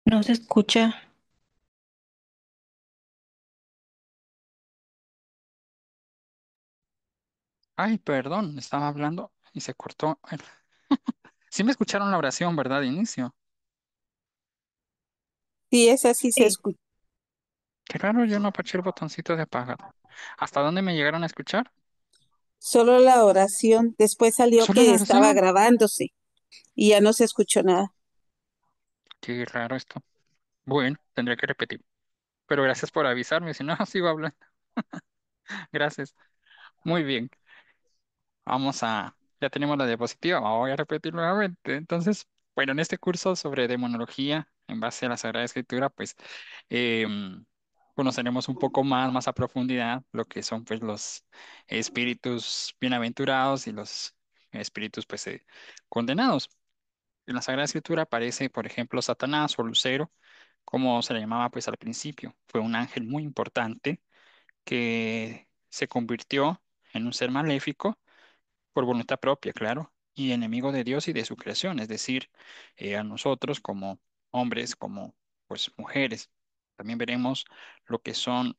No se escucha. Ay, perdón, estaba hablando y se cortó. Sí me escucharon la oración, ¿verdad? De inicio. Sí, esa sí se Sí. escucha. Qué raro, yo no apaché el botoncito de apagar. ¿Hasta dónde me llegaron a escuchar? Solo la oración. Después salió Solo que la estaba oración. grabándose y ya no se escuchó nada. Qué raro esto. Bueno, tendría que repetir. Pero gracias por avisarme, si no, sigo hablando. Gracias. Muy bien. Ya tenemos la diapositiva, voy a repetir nuevamente. Entonces, bueno, en este curso sobre demonología, en base a la Sagrada Escritura, pues conoceremos un poco más a profundidad lo que son pues los espíritus bienaventurados y los espíritus pues condenados. En la Sagrada Escritura aparece, por ejemplo, Satanás o Lucero, como se le llamaba pues al principio. Fue un ángel muy importante que se convirtió en un ser maléfico por voluntad propia, claro, y enemigo de Dios y de su creación, es decir, a nosotros como hombres, como pues mujeres. También veremos lo que son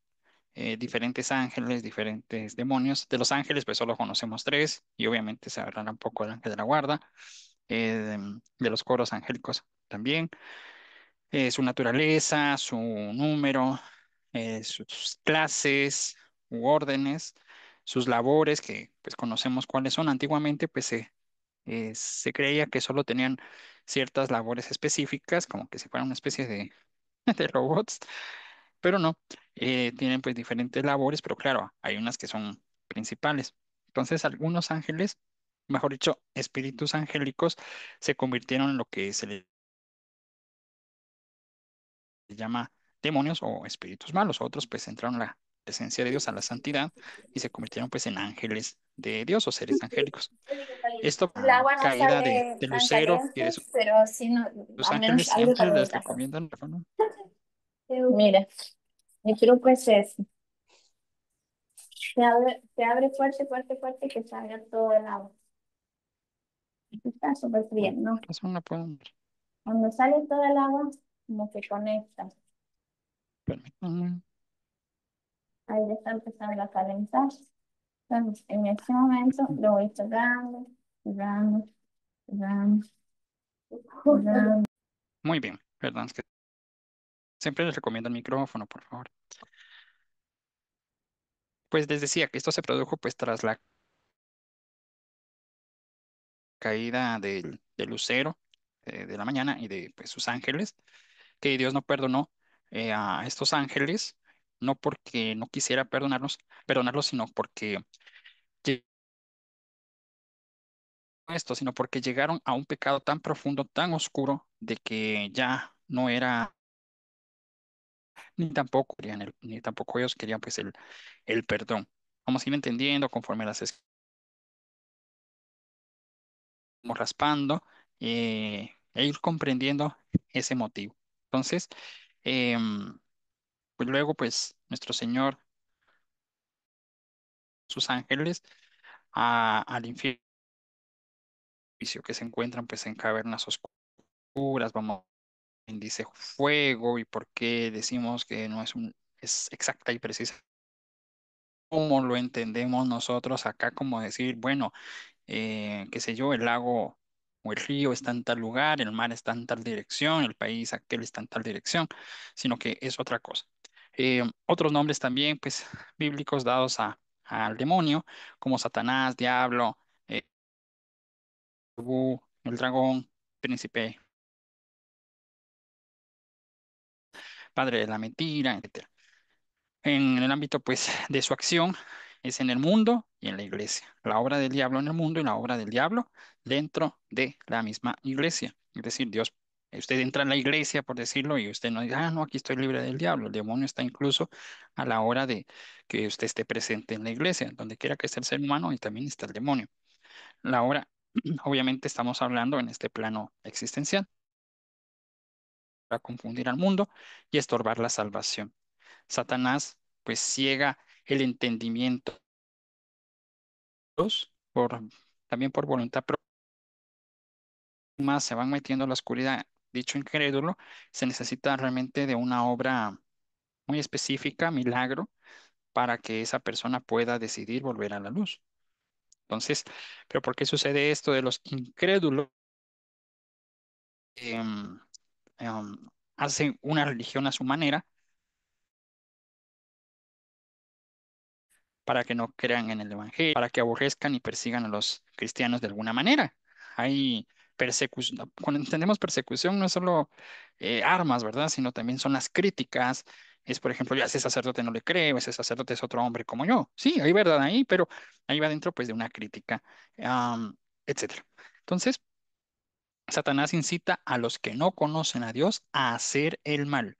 diferentes ángeles, diferentes demonios. De los ángeles, pues solo conocemos tres, y obviamente se hablará un poco del ángel de la guarda, de los coros angélicos también, su naturaleza, su número, sus clases u órdenes, sus labores, que pues conocemos cuáles son. Antiguamente, pues se creía que solo tenían ciertas labores específicas, como que si fueran una especie de, de robots, pero no, tienen pues diferentes labores, pero claro, hay unas que son principales. Entonces, algunos ángeles, mejor dicho, espíritus angélicos, se convirtieron en lo que se les llama demonios o espíritus malos. Otros pues entraron a la presencia de Dios, a la santidad, y se convirtieron pues en ángeles de Dios o seres angélicos. Esto, El agua no caída sale de tan Lucero y caliente, de pero sí no, sus al menos ángeles algo siempre les caliente. recomiendan, ¿no? Mira, el truco es ese. Se abre fuerte, fuerte, fuerte que salga todo el agua. Está súper fría, Por ¿no? razón no puedo, Cuando sale todo el agua, como que conecta. permítanme. Ahí ya está empezando a calentar. Entonces, en este momento lo voy cerrando, cerrando, cerrando, cerrando. Muy bien, perdón, es que siempre les recomiendo el micrófono, por favor. Pues les decía que esto se produjo pues tras la caída de Lucero de la mañana y de pues, sus ángeles, que Dios no perdonó a estos ángeles, no porque no quisiera perdonarlos, sino porque llegó a esto, sino porque llegaron a un pecado tan profundo, tan oscuro, de que ya no era, ni tampoco ellos querían pues el perdón. Vamos a ir entendiendo conforme las estamos raspando e ir comprendiendo ese motivo. Entonces, em, pues luego, pues nuestro Señor, sus ángeles, al infierno que se encuentran pues en cavernas oscuras, vamos, dice fuego y por qué decimos que no es es exacta y precisa. ¿Cómo lo entendemos nosotros acá? Como decir, bueno, qué sé yo, el lago o el río está en tal lugar, el mar está en tal dirección, el país aquel está en tal dirección, sino que es otra cosa. Otros nombres también, pues, bíblicos dados al demonio, como Satanás, Diablo, el dragón, príncipe, padre de la mentira, etcétera. En el ámbito, pues, de su acción es en el mundo y en la iglesia. La obra del diablo en el mundo y la obra del diablo dentro de la misma iglesia. Es decir, Dios, usted entra en la iglesia, por decirlo, y usted no dice, no, aquí estoy libre del diablo. El demonio está incluso a la hora de que usted esté presente en la iglesia, donde quiera que esté el ser humano y también está el demonio. La obra, obviamente, estamos hablando en este plano existencial, para confundir al mundo y estorbar la salvación. Satanás pues ciega el entendimiento por, también por voluntad propia, más se van metiendo a la oscuridad dicho incrédulo, se necesita realmente de una obra muy específica, milagro, para que esa persona pueda decidir volver a la luz. Entonces, ¿pero por qué sucede esto de los incrédulos? Em, Hacen una religión a su manera para que no crean en el Evangelio, para que aborrezcan y persigan a los cristianos de alguna manera. Hay persecución, cuando entendemos persecución no es solo armas, ¿verdad? Sino también son las críticas. Es, por ejemplo, yo a ese sacerdote no le creo, ese sacerdote es otro hombre como yo. Sí, hay verdad ahí, pero ahí va dentro pues de una crítica, am, etcétera. Entonces, Satanás incita a los que no conocen a Dios a hacer el mal.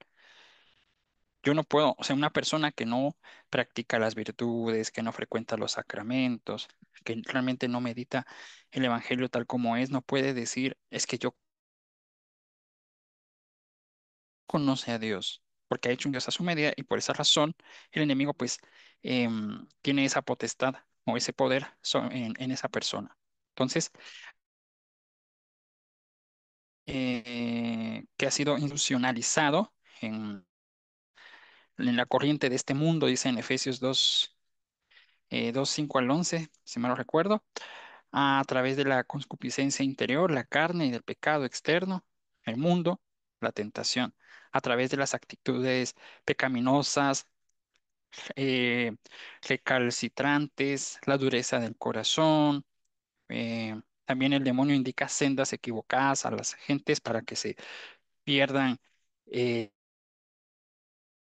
Yo no puedo, o sea, una persona que no practica las virtudes, que no frecuenta los sacramentos, que realmente no medita el evangelio tal como es, no puede decir, es que yo conoce a Dios, porque ha hecho un Dios a su medida y por esa razón el enemigo pues tiene esa potestad o ese poder en esa persona. Entonces, que ha sido institucionalizado en la corriente de este mundo, dice en Efesios 2, 2, 5 al 11 si me lo recuerdo, a través de la concupiscencia interior, la carne y del pecado externo, el mundo, la tentación, a través de las actitudes pecaminosas, eh, recalcitrantes, la dureza del corazón. También el demonio indica sendas equivocadas a las gentes para que se pierdan. eh,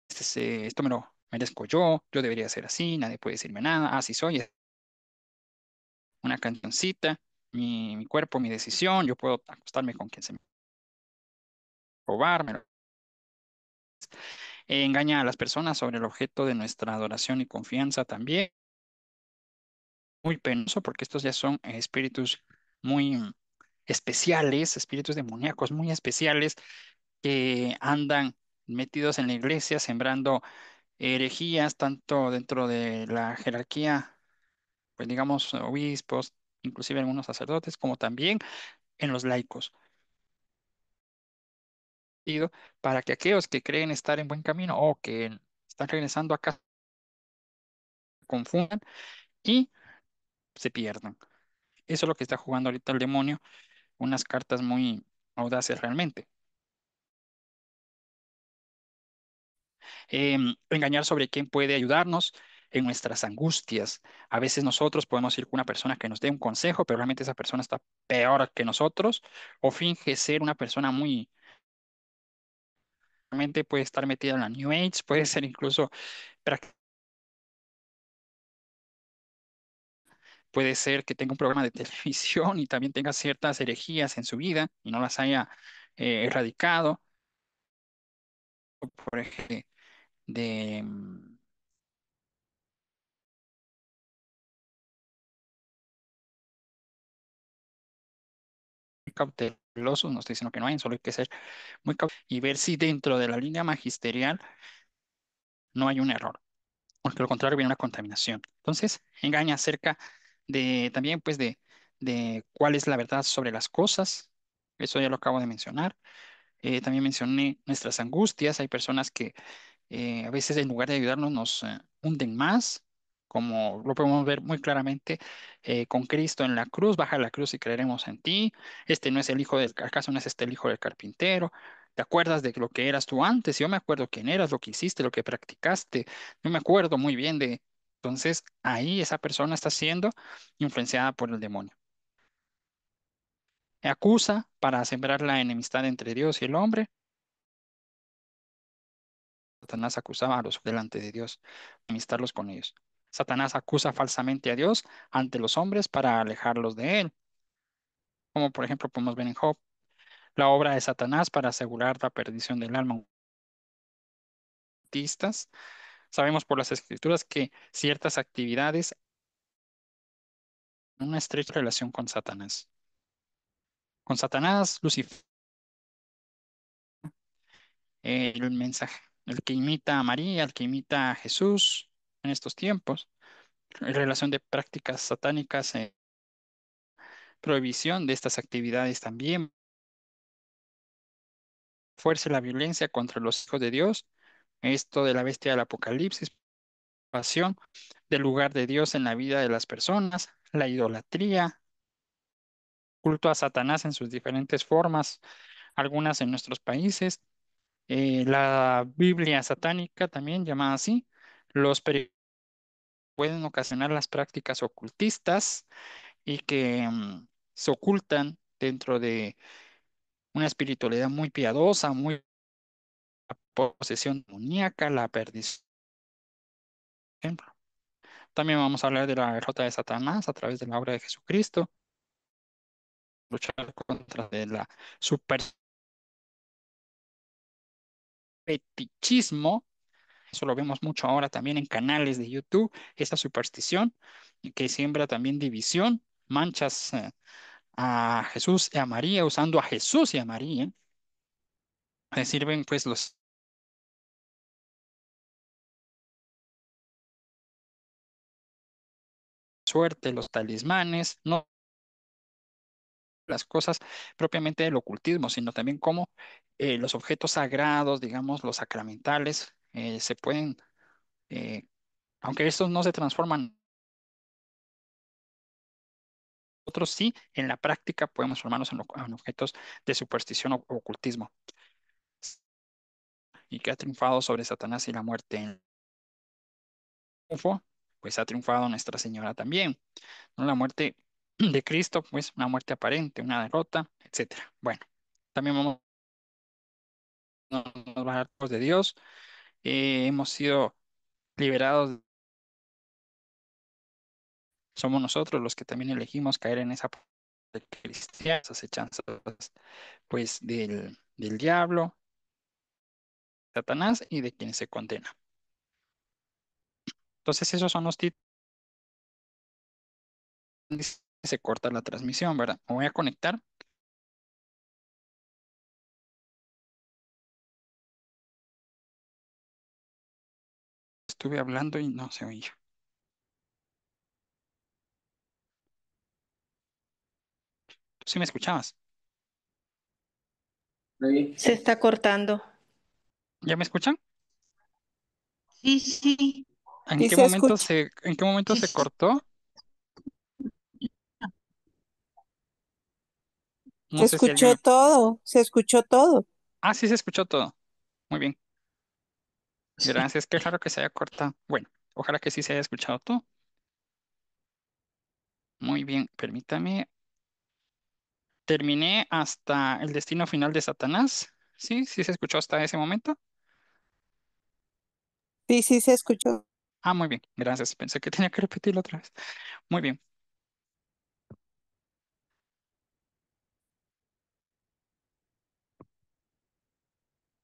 Esto me lo merezco yo debería ser así, nadie puede decirme nada, así soy, es una cancioncita, mi cuerpo, mi decisión, yo puedo acostarme con quien se me robar, engaña a las personas sobre el objeto de nuestra adoración y confianza también. Muy penoso porque estos ya son espíritus muy especiales, espíritus demoníacos muy especiales que andan metidos en la iglesia sembrando herejías tanto dentro de la jerarquía, pues digamos, obispos, inclusive algunos sacerdotes, como también en los laicos. Para que aquellos que creen estar en buen camino o que están regresando acá confundan y se pierdan. Eso es lo que está jugando ahorita el demonio, unas cartas muy audaces realmente. Engañar sobre quién puede ayudarnos en nuestras angustias. A veces nosotros podemos ir con una persona que nos dé un consejo, pero realmente esa persona está peor que nosotros o finge ser una persona muy, realmente puede estar metida en la New Age, puede ser incluso, puede ser que tenga un programa de televisión y también tenga ciertas herejías en su vida y no las haya erradicado, por ejemplo, de cautelosos, no estoy diciendo que no hay, solo hay que ser muy cautelosos y ver si dentro de la línea magisterial no hay un error, porque lo contrario viene una contaminación. Entonces, engaña acerca de también, pues, de cuál es la verdad sobre las cosas. Eso ya lo acabo de mencionar. También mencioné nuestras angustias. Hay personas que a veces en lugar de ayudarnos nos hunden más, como lo podemos ver muy claramente con Cristo en la cruz, baja la cruz y creeremos en ti. Este no es el hijo del, ¿acaso no es este el hijo del carpintero? ¿Te acuerdas de lo que eras tú antes? Yo me acuerdo quién eras, lo que hiciste, lo que practicaste. No me acuerdo muy bien de... Entonces, ahí esa persona está siendo influenciada por el demonio. Acusa para sembrar la enemistad entre Dios y el hombre. Satanás acusaba a los delante de Dios, enemistarlos con ellos. Satanás acusa falsamente a Dios ante los hombres para alejarlos de él, como por ejemplo podemos ver en Job, la obra de Satanás para asegurar la perdición del alma. Autistas. Sabemos por las escrituras que ciertas actividades tienen una estrecha relación con Satanás. Con Satanás, Lucifer, el mensaje, el que imita a María, el que imita a Jesús en estos tiempos, en relación de prácticas satánicas, prohibición de estas actividades también fuerza y la violencia contra los hijos de Dios. Esto de la bestia del Apocalipsis, pasión del lugar de Dios en la vida de las personas, la idolatría, culto a Satanás en sus diferentes formas, algunas en nuestros países, la Biblia satánica también llamada así, los pueden ocasionar las prácticas ocultistas y que se ocultan dentro de una espiritualidad muy piadosa, muy posesión demoníaca, la perdición. Por ejemplo. También vamos a hablar de la derrota de Satanás a través de la obra de Jesucristo, luchar contra de la superpetichismo. Eso lo vemos mucho ahora también en canales de YouTube, esa superstición que siembra también división, manchas a Jesús y a María, usando a Jesús y a María. Sirven pues los suerte, los talismanes, no las cosas propiamente del ocultismo, sino también cómo los objetos sagrados, digamos, los sacramentales, se pueden, eh, aunque estos no se transforman, otros sí, en la práctica podemos transformarnos en objetos de superstición o ocultismo, y que ha triunfado sobre Satanás y la muerte en el triunfo, pues ha triunfado Nuestra Señora también, ¿no? La muerte de Cristo, pues una muerte aparente, una derrota, etcétera. Bueno, también vamos a hablar pues, de Dios. Hemos sido liberados, somos nosotros los que también elegimos caer en esa de cristiana, esas hechanzas pues del diablo, Satanás y de quien se condena. Entonces esos son los títulos. Se corta la transmisión, ¿verdad? Me voy a conectar. Estuve hablando y no se oía. ¿Tú sí me escuchabas? Se está cortando. ¿Ya me escuchan? Sí, sí, ¿En Sí qué se momento escucha, se sí. cortó? se No sé si escuchó alguien... todo, se escuchó todo. Ah, sí se escuchó todo. Muy bien. Sí. Gracias. Qué raro que se haya cortado. Bueno, ojalá que sí se haya escuchado todo. Muy bien, permítame. Terminé hasta el destino final de Satanás. Sí, sí se escuchó hasta ese momento. Sí, sí se escuchó. Ah, muy bien, gracias. Pensé que tenía que repetirlo otra vez. Muy bien,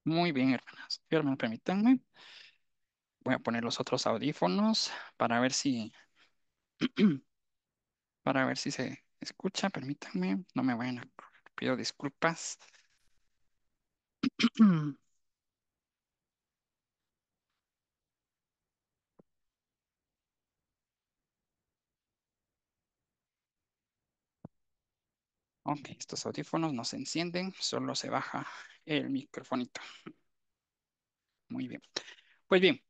muy bien, hermanas. Y hermanos, permítanme. Voy a poner los otros audífonos para ver si, para ver si se escucha. Permítanme, no me vayan a... Pido disculpas. Ok, estos audífonos no se encienden, solo se baja el microfonito. Muy bien. Pues bien,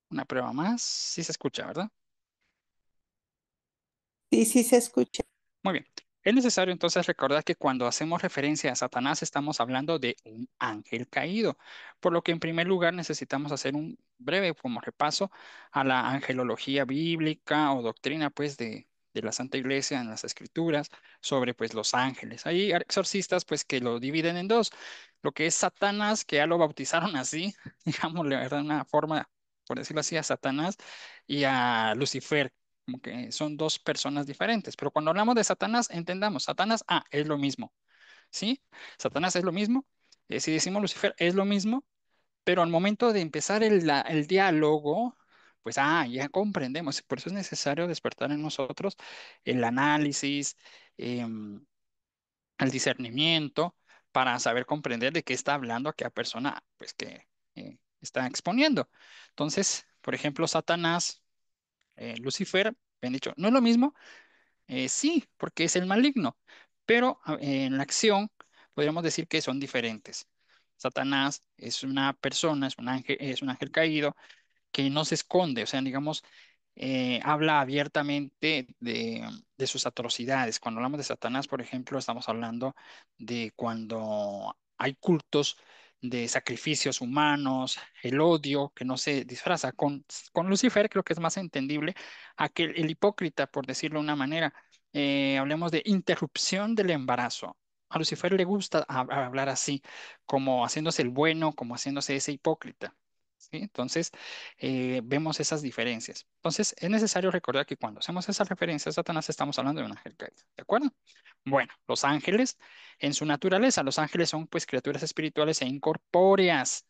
una prueba más. Sí se escucha, ¿verdad? Sí, sí se escucha. Muy bien. Es necesario entonces recordar que cuando hacemos referencia a Satanás estamos hablando de un ángel caído, por lo que en primer lugar necesitamos hacer un breve como repaso a la angelología bíblica o doctrina pues de la Santa Iglesia en las Escrituras sobre pues los ángeles. Hay exorcistas pues que lo dividen en dos, lo que es Satanás, que ya lo bautizaron así, digámosle, ¿verdad? Una forma, por decirlo así, a Satanás y a Lucifer como que son dos personas diferentes. Pero cuando hablamos de Satanás, entendamos, Satanás, es lo mismo, ¿sí? Satanás es lo mismo. Si decimos Lucifer, es lo mismo, pero al momento de empezar el diálogo, pues, ya comprendemos. Por eso es necesario despertar en nosotros el análisis, em, el discernimiento, para saber comprender de qué está hablando aquella persona, pues, que está exponiendo. Entonces, por ejemplo, Satanás, Lucifer, bien dicho, no es lo mismo, Sí, porque es el maligno, pero en la acción podríamos decir que son diferentes. Satanás es una persona, es un ángel caído que no se esconde, o sea, digamos, habla abiertamente de sus atrocidades. Cuando hablamos de Satanás, por ejemplo, estamos hablando de cuando hay cultos de sacrificios humanos, el odio que no se disfraza. Con Lucifer creo que es más entendible aquel, el hipócrita, por decirlo de una manera. Hablemos de interrupción del embarazo. A Lucifer le gusta hablar así, como haciéndose el bueno, como haciéndose ese hipócrita. ¿Sí? Entonces, vemos esas diferencias. Entonces, es necesario recordar que cuando hacemos esas referencias a Satanás, estamos hablando de un ángel caído. ¿De acuerdo? Bueno, los ángeles, en su naturaleza, los ángeles son pues criaturas espirituales e incorpóreas.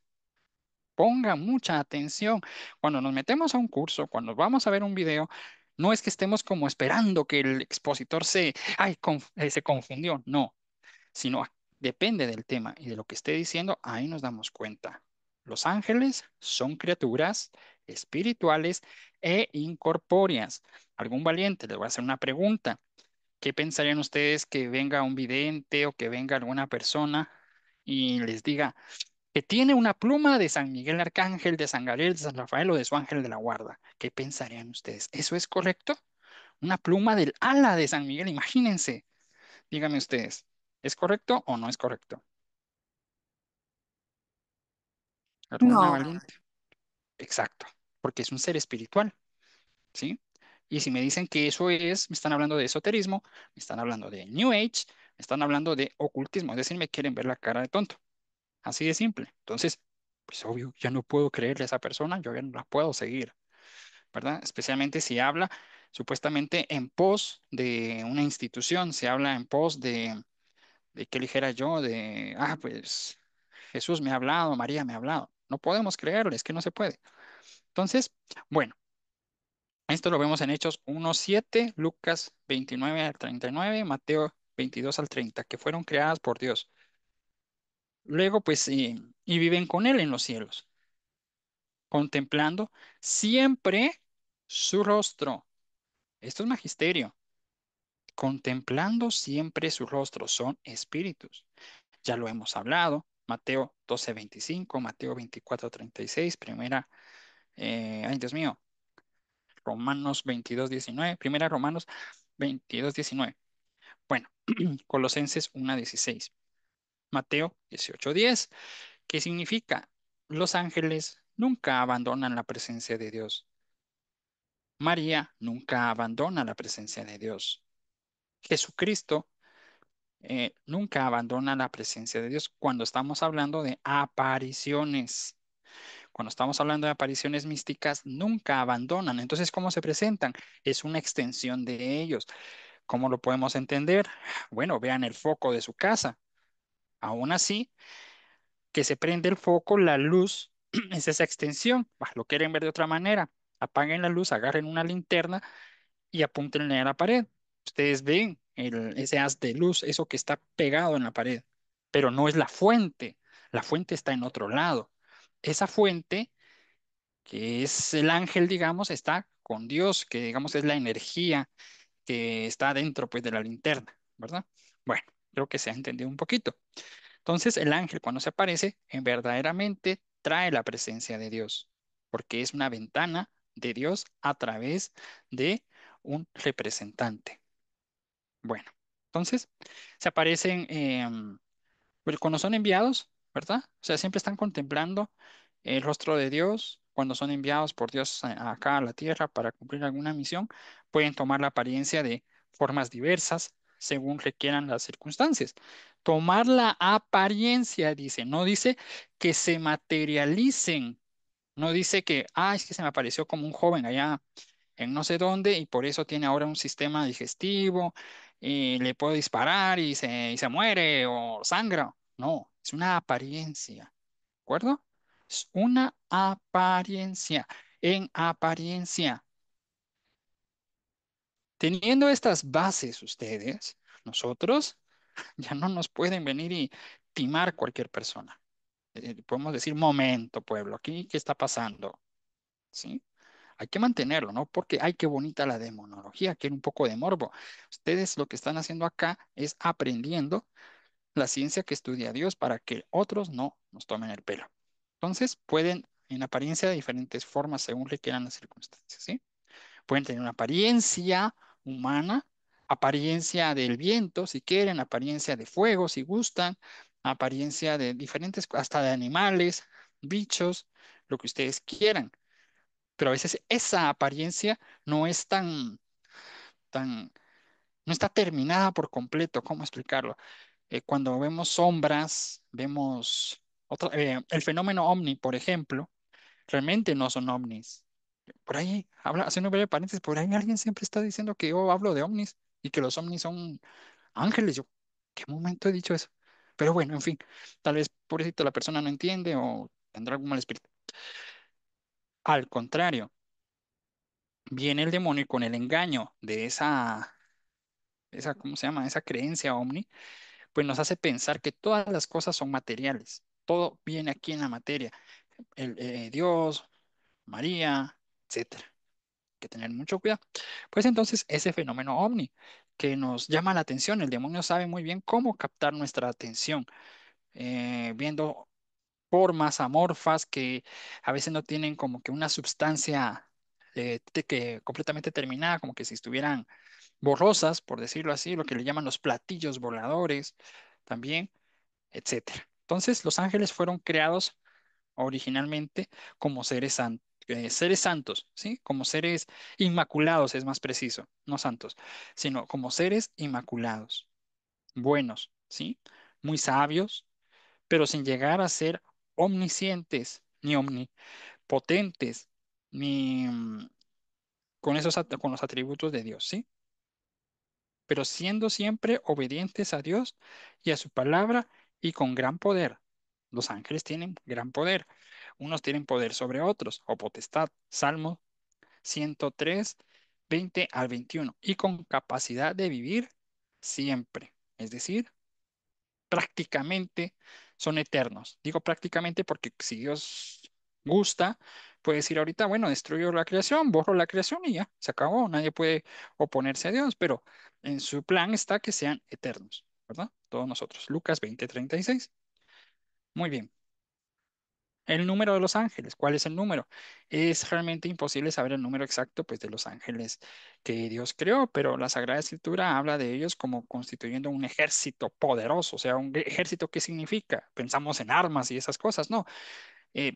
Ponga mucha atención. Cuando nos metemos a un curso, cuando vamos a ver un video, no es que estemos como esperando que el expositor se confundió. No, sino depende del tema y de lo que esté diciendo, ahí nos damos cuenta. Los ángeles son criaturas espirituales e incorpóreas. Algún valiente les voy a hacer una pregunta. ¿Qué pensarían ustedes que venga un vidente o que venga alguna persona y les diga que tiene una pluma de San Miguel Arcángel, de San Gabriel, de San Rafael o de su ángel de la guarda? ¿Qué pensarían ustedes? ¿Eso es correcto? Una pluma del ala de San Miguel, imagínense. Díganme ustedes, ¿es correcto o no es correcto? ¿Alguna No, valiente? Exacto, porque es un ser espiritual, ¿sí? Y si me dicen que eso es, me están hablando de esoterismo, me están hablando de New Age, me están hablando de ocultismo, es decir, me quieren ver la cara de tonto, así de simple. Entonces, pues obvio, ya no puedo creerle a esa persona, yo ya no la puedo seguir, ¿verdad? Especialmente si habla supuestamente en pos de una institución, se habla en pos de qué ligera yo, pues Jesús me ha hablado, María me ha hablado. No podemos creerle, es que no se puede. Entonces, bueno, esto lo vemos en Hechos 1:7, Lucas 29 al 39, Mateo 22 al 30, que fueron creadas por Dios. Luego, pues, y viven con Él en los cielos, contemplando siempre su rostro. Esto es magisterio. Contemplando siempre su rostro, son espíritus. Ya lo hemos hablado. Mateo 12:25, Mateo 24:36, ay Dios mío, Romanos 22:19, primera Romanos 22:19. Bueno, Colosenses 1:16, Mateo 18:10, ¿qué significa? Los ángeles nunca abandonan la presencia de Dios. María nunca abandona la presencia de Dios. Jesucristo nunca abandona la presencia de Dios cuando estamos hablando de apariciones. Cuando estamos hablando de apariciones místicas, nunca abandonan. Entonces, ¿cómo se presentan? Es una extensión de ellos. ¿Cómo lo podemos entender? Bueno, vean el foco de su casa. Aún así, que se prende el foco, la luz es esa extensión. Bah, lo quieren ver de otra manera. Apaguen la luz, agarren una linterna y apúntenle a la pared. Ustedes ven ese haz de luz, eso que está pegado en la pared, pero no es la fuente. La fuente está en otro lado. Esa fuente que es el ángel, digamos, está con Dios, que digamos es la energía que está dentro pues de la linterna, ¿verdad? Bueno, creo que se ha entendido un poquito. Entonces, el ángel cuando se aparece, en verdaderamente trae la presencia de Dios, porque es una ventana de Dios a través de un representante. Bueno, entonces se aparecen pero cuando son enviados, ¿verdad? O sea, siempre están contemplando el rostro de Dios. Cuando son enviados por Dios acá a la tierra para cumplir alguna misión, pueden tomar la apariencia de formas diversas según requieran las circunstancias. Tomar la apariencia, dice, no dice que se materialicen, no dice que, es que se me apareció como un joven allá en no sé dónde y por eso tiene ahora un sistema digestivo y le puedo disparar y se muere o sangra. No, es una apariencia, ¿de acuerdo? Es una apariencia, en apariencia. Teniendo estas bases ustedes, nosotros ya no nos pueden venir y timar cualquier persona. Podemos decir, momento, pueblo, aquí, ¿qué está pasando? ¿Sí? hay que mantenerlo, ¿no? Porque, ay, qué bonita la demonología, quiere un poco de morbo. Ustedes lo que están haciendo acá es aprendiendo la ciencia que estudia Dios para que otros no nos tomen el pelo. Entonces, pueden, en apariencia, de diferentes formas según requieran las circunstancias, ¿sí? Pueden tener una apariencia humana, apariencia del viento, si quieren, apariencia de fuego, si gustan, apariencia de diferentes, hasta de animales, bichos, lo que ustedes quieran. Pero a veces esa apariencia no es tan, no está terminada por completo. ¿Cómo explicarlo? Cuando vemos sombras, vemos el fenómeno ovni, por ejemplo, realmente no son ovnis. Por ahí, haciendo un breve paréntesis, por ahí alguien siempre está diciendo que yo hablo de ovnis y que los ovnis son ángeles. Yo, ¿qué momento he dicho eso? Pero bueno, en fin, tal vez por eso la persona no entiende o tendrá algún mal espíritu. Al contrario, viene el demonio y con el engaño de ¿cómo se llama? Esa creencia ovni, pues nos hace pensar que todas las cosas son materiales. Todo viene aquí en la materia. Dios, María, etcétera. Hay que tener mucho cuidado. Pues entonces ese fenómeno ovni que nos llama la atención, el demonio sabe muy bien cómo captar nuestra atención, viendo formas amorfas que a veces no tienen como que una sustancia que completamente terminada, como que si estuvieran borrosas, por decirlo así, lo que le llaman los platillos voladores, también, etcétera. Entonces, los ángeles fueron creados originalmente como seres santos, ¿sí? Como seres inmaculados, es más preciso, no santos, sino como seres inmaculados, buenos, ¿sí? Muy sabios, pero sin llegar a ser omniscientes, ni omnipotentes, ni con los atributos de Dios, ¿sí? Pero siendo siempre obedientes a Dios y a su palabra y con gran poder. Los ángeles tienen gran poder. Unos tienen poder sobre otros o potestad. Salmo 103, 20 al 21. Y con capacidad de vivir siempre. Es decir, prácticamente son eternos. Digo prácticamente porque si Dios gusta, puede decir ahorita, bueno, destruyo la creación, borro la creación y ya, se acabó. Nadie puede oponerse a Dios, pero en su plan está que sean eternos, ¿verdad? Todos nosotros. Lucas 20:36. Muy bien. El número de los ángeles, ¿cuál es el número? Es realmente imposible saber el número exacto, pues, de los ángeles que Dios creó, pero la Sagrada Escritura habla de ellos como constituyendo un ejército poderoso. O sea, un ejército, ¿qué significa? Pensamos en armas y esas cosas, no.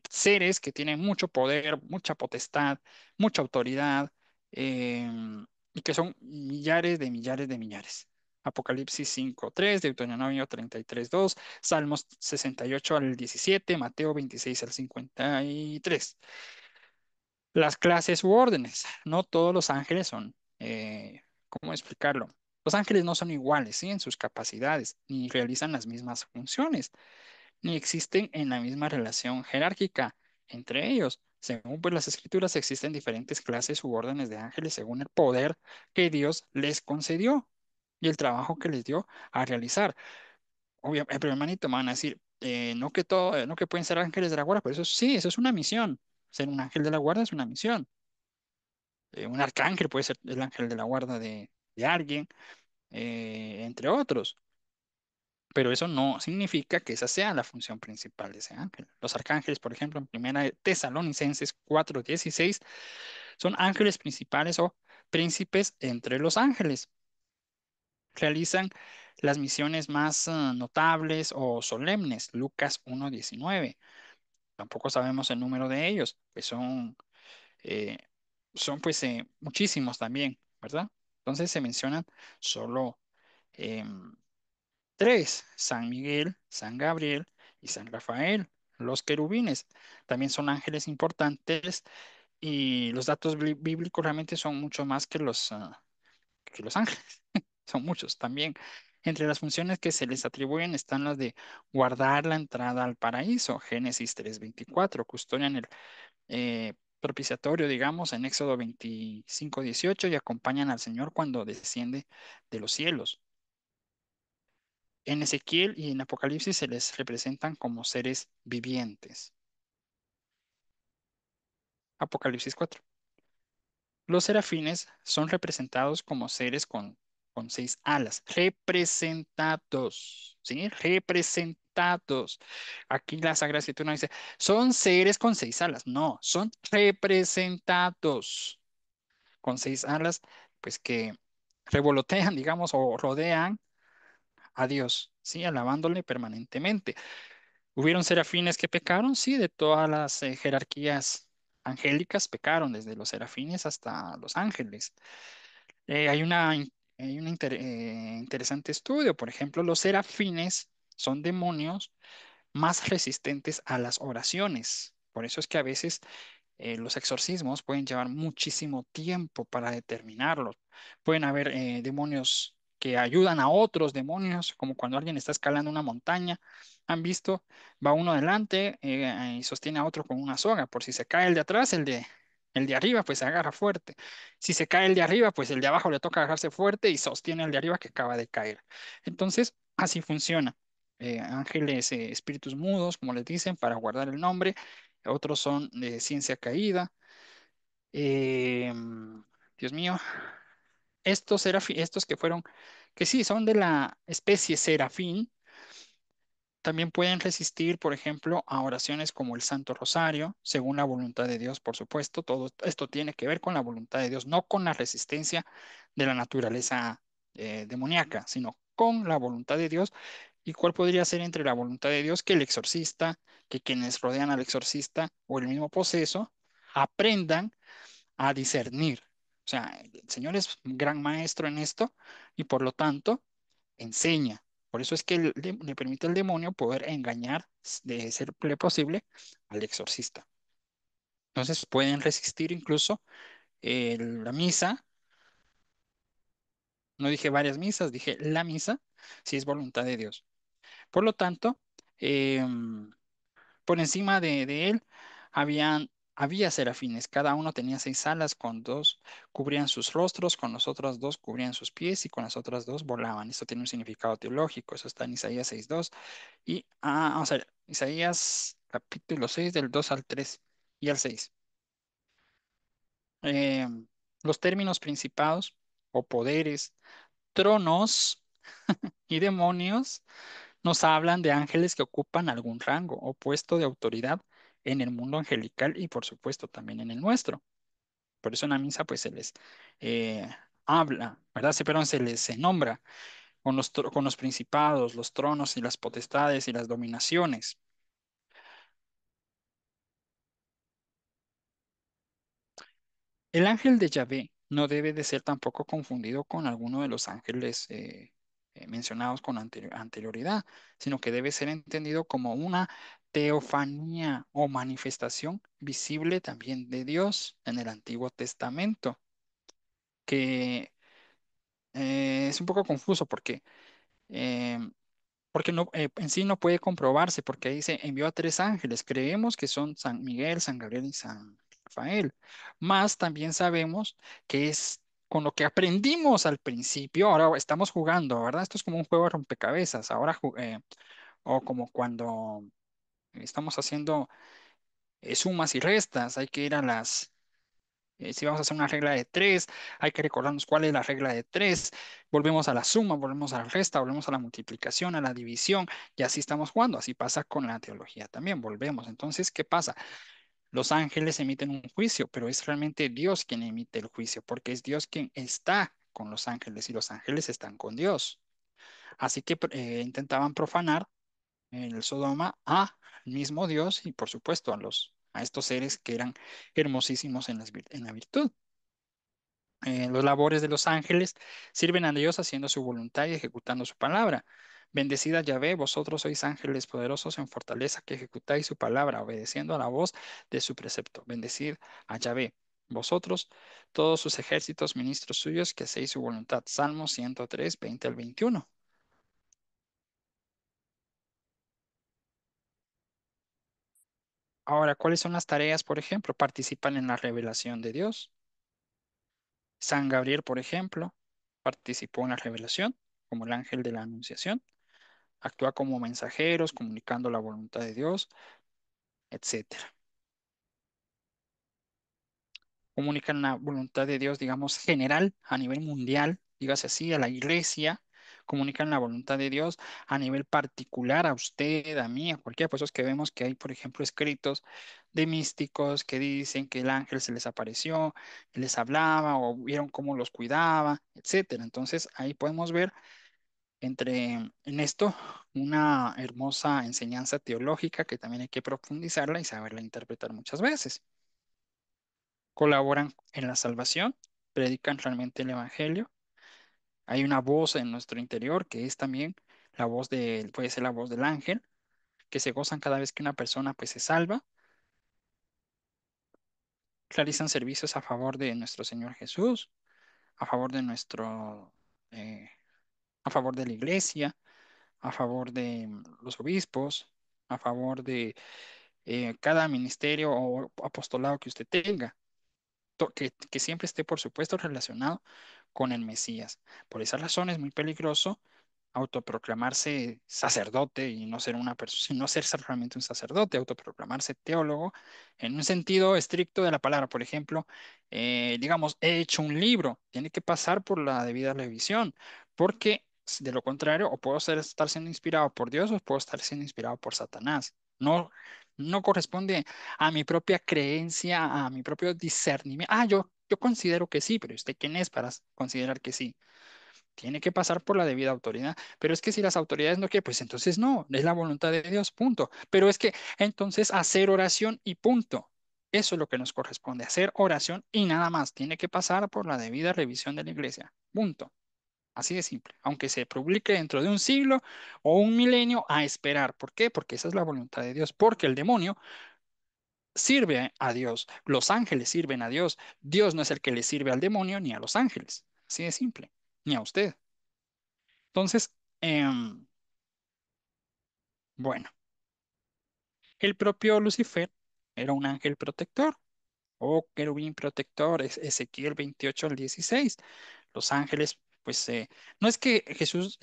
Seres que tienen mucho poder, mucha potestad, mucha autoridad, y que son millares de millares de millares. Apocalipsis 5:3, Deuteronomio 33:2, Salmos 68 al 17, Mateo 26 al 53. Las clases u órdenes. No todos los ángeles son, ¿cómo explicarlo? Los ángeles no son iguales, ¿sí? En sus capacidades, ni realizan las mismas funciones ni existen en la misma relación jerárquica entre ellos. Según pues, las escrituras, existen diferentes clases u órdenes de ángeles según el poder que Dios les concedió y el trabajo que les dio a realizar. Obviamente, pero hermanito, me van a decir, no que todo, no que pueden ser ángeles de la guarda, pero eso sí, eso es una misión. Ser un ángel de la guarda es una misión. Un arcángel puede ser el ángel de la guarda de alguien, entre otros. Pero eso no significa que esa sea la función principal de ese ángel. Los arcángeles, por ejemplo, en Primera de Tesalonicenses 4:16, son ángeles principales o príncipes entre los ángeles. Realizan las misiones más notables o solemnes. Lucas 1:19. Tampoco sabemos el número de ellos, pues eh, son pues muchísimos también, ¿verdad? Entonces se mencionan solo em, tres: San Miguel, San Gabriel y San Rafael. Los querubines también son ángeles importantes y los datos bíblicos realmente son mucho más que los ángeles. Son muchos también. Entre las funciones que se les atribuyen están las de guardar la entrada al paraíso, Génesis 3:24, custodian el propiciatorio, digamos, en Éxodo 25:18 y acompañan al Señor cuando desciende de los cielos. En Ezequiel y en Apocalipsis se les representan como seres vivientes. Apocalipsis 4. Los serafines son representados como seres con 6 alas, representados, ¿sí? Representados. Aquí la Sagrada Escritura no dice, son seres con 6 alas, no, son representados con 6 alas, pues que revolotean, digamos, o rodean a Dios, ¿sí? Alabándole permanentemente. ¿Hubieron serafines que pecaron? Sí, de todas las jerarquías angélicas pecaron, desde los serafines hasta los ángeles. Hay un interesante estudio. Por ejemplo, los serafines son demonios más resistentes a las oraciones. Por eso es que a veces los exorcismos pueden llevar muchísimo tiempo para determinarlos. Pueden haber demonios que ayudan a otros demonios, como cuando alguien está escalando una montaña. ¿Han visto? Va uno adelante y sostiene a otro con una soga. Por si se cae el de atrás, el de arriba pues se agarra fuerte. Si se cae el de arriba, pues el de abajo le toca agarrarse fuerte y sostiene al de arriba que acaba de caer. Entonces, así funciona. Ángeles, espíritus mudos, como les dicen, para guardar el nombre. Otros son de ciencia caída. Eh, Dios mío, estos que fueron, que sí, son de la especie serafín, también pueden resistir, por ejemplo, a oraciones como el Santo Rosario, según la voluntad de Dios, por supuesto. Todo esto tiene que ver con la voluntad de Dios, no con la resistencia de la naturaleza demoníaca, sino con la voluntad de Dios. ¿Y cuál podría ser entre la voluntad de Dios que el exorcista, que quienes rodean al exorcista o el mismo poseso aprendan a discernir? O sea, el Señor es un gran maestro en esto y por lo tanto enseña. Por eso es que le permite al demonio poder engañar, de ser posible, al exorcista. Entonces pueden resistir incluso la misa. No dije varias misas, dije la misa, si es voluntad de Dios. Por lo tanto, em, por encima de él había serafines, cada uno tenía 6 alas, con dos cubrían sus rostros, con los otros dos cubrían sus pies y con las otras dos volaban. Esto tiene un significado teológico, eso está en Isaías 6:2 y, vamos a ver, Isaías capítulo 6 del 2 al 3 y al 6. Eh, los términos principados o poderes, tronos y demonios nos hablan de ángeles que ocupan algún rango o puesto de autoridad en el mundo angelical y por supuesto también en el nuestro. Por eso en la misa pues se les eh, habla, ¿verdad? Perdón, se les nombra con los principados, los tronos y las potestades y las dominaciones. El ángel de Yahvé no debe de ser tampoco confundido con alguno de los ángeles mencionados con anterioridad, sino que debe ser entendido como una teofanía o manifestación visible también de Dios en el Antiguo Testamento, que es un poco confuso eh, porque no, en sí no puede comprobarse, porque ahí dice, envió a 3 ángeles. Creemos que son San Miguel, San Gabriel y San Rafael. Más también sabemos que es con lo que aprendimos al principio, ahora estamos jugando, ¿verdad? Esto es como un juego de rompecabezas. Ahora, o como cuando estamos haciendo sumas y restas, hay que ir a si vamos a hacer una regla de 3, hay que recordarnos cuál es la regla de 3. Volvemos a la suma, volvemos a la resta, volvemos a la multiplicación, a la división, y así estamos jugando. Así pasa con la teología también. Volvemos. Entonces, ¿qué pasa? Los ángeles emiten un juicio, pero es realmente Dios quien emite el juicio, porque es Dios quien está con los ángeles y los ángeles están con Dios. Así que intentaban profanar en el Sodoma al mismo Dios y, por supuesto, a estos seres que eran hermosísimos en la virtud. Los labores de los ángeles sirven a Dios haciendo su voluntad y ejecutando su palabra. Bendecida Yahvé, vosotros sois ángeles poderosos en fortaleza que ejecutáis su palabra, obedeciendo a la voz de su precepto. Bendecid a Yahvé, vosotros, todos sus ejércitos, ministros suyos, que hacéis su voluntad. Salmo 103, 20 al 21. Ahora, ¿cuáles son las tareas, por ejemplo? Participan en la revelación de Dios. San Gabriel, por ejemplo, participó en la revelación como el ángel de la Anunciación. Actúa como mensajeros, comunicando la voluntad de Dios, etcétera. comunican la voluntad de Dios, digamos, general a nivel mundial, dígase así, a la iglesia, comunican la voluntad de Dios a nivel particular a usted, a mí, a cualquiera. Por eso es que vemos que hay, por ejemplo, escritos de místicos que dicen que el ángel se les apareció, les hablaba o vieron cómo los cuidaba, etcétera. Entonces ahí podemos ver en esto una hermosa enseñanza teológica que también hay que profundizarla y saberla interpretar muchas veces. Colaboran en la salvación, predican realmente el evangelio. Hay una voz en nuestro interior que es también la voz puede ser la voz del ángel, que se gozan cada vez que una persona pues se salva. Realizan servicios a favor de nuestro Señor Jesús, a favor de eh, a favor de la iglesia, a favor de los obispos, a favor de cada ministerio o apostolado que usted tenga, que siempre esté, por supuesto, relacionado con el Mesías. Por esa razón es muy peligroso autoproclamarse sacerdote y no ser una persona, no ser realmente un sacerdote, autoproclamarse teólogo en un sentido estricto de la palabra. Por ejemplo, digamos, he hecho un libro, tiene que pasar por la debida revisión, porque de lo contrario, o puedo estar siendo inspirado por Dios o puedo estar siendo inspirado por Satanás. No, no corresponde a mi propia creencia, a mi propio discernimiento. Yo considero que sí, pero ¿usted quién es para considerar que sí? Tiene que pasar por la debida autoridad. Pero es que si las autoridades no quieren, pues entonces no, es la voluntad de Dios, punto. Pero es que entonces hacer oración y punto. Eso es lo que nos corresponde, hacer oración y nada más. Tiene que pasar por la debida revisión de la iglesia, punto. Así de simple. Aunque se publique dentro de un siglo o un milenio, a esperar. ¿Por qué? Porque esa es la voluntad de Dios. Porque el demonio sirve a Dios, los ángeles sirven a Dios. Dios no es el que le sirve al demonio ni a los ángeles. Así de simple. Ni a usted. Entonces, bueno, el propio Lucifer era un ángel protector o querubín protector, es Ezequiel 28 al 16. Los ángeles, pues, no es que Jesús,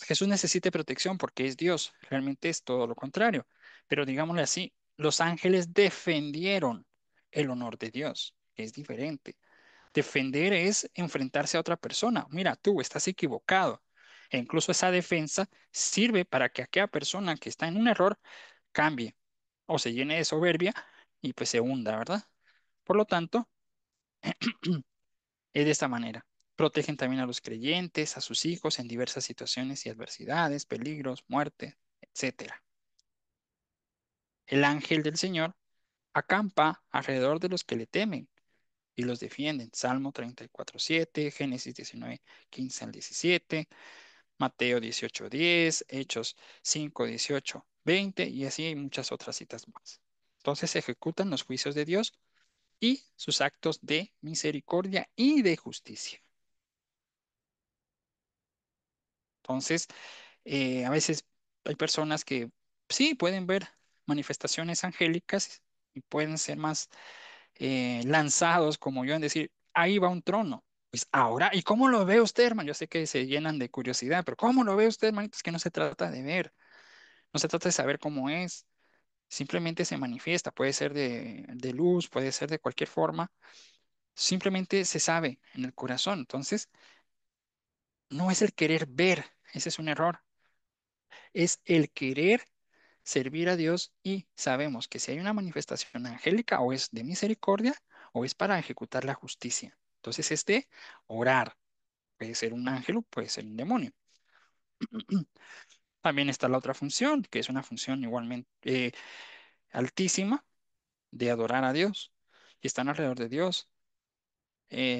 Jesús necesite protección porque es Dios, realmente es todo lo contrario. Pero digámosle así, los ángeles defendieron el honor de Dios, que es diferente. Defender es enfrentarse a otra persona. Mira, tú estás equivocado. E incluso esa defensa sirve para que aquella persona que está en un error cambie o se llene de soberbia y pues se hunda, ¿verdad? Por lo tanto, es de esta manera. Protegen también a los creyentes, a sus hijos en diversas situaciones y adversidades, peligros, muerte, etcétera. El ángel del Señor acampa alrededor de los que le temen y los defienden. Salmo 34:7, Génesis 19:15 al 17, Mateo 18:10, Hechos 5:18-20 y así hay muchas otras citas más. Entonces se ejecutan los juicios de Dios y sus actos de misericordia y de justicia. Entonces, a veces hay personas que sí pueden ver manifestaciones angélicas y pueden ser más lanzados como yo en decir, ahí va un trono. Pues ahora, ¿y cómo lo ve usted, hermano? Yo sé que se llenan de curiosidad, pero ¿cómo lo ve usted, hermanito? Es que no se trata de ver, no se trata de saber cómo es, simplemente se manifiesta, puede ser de luz, puede ser de cualquier forma, simplemente se sabe en el corazón. Entonces, no es el querer ver, ese es un error, es el querer servir a Dios y sabemos que si hay una manifestación angélica o es de misericordia o es para ejecutar la justicia. Entonces es de orar. Puede ser un ángel o puede ser un demonio. También está la otra función, que es una función igualmente altísima de adorar a Dios. Y están alrededor de Dios,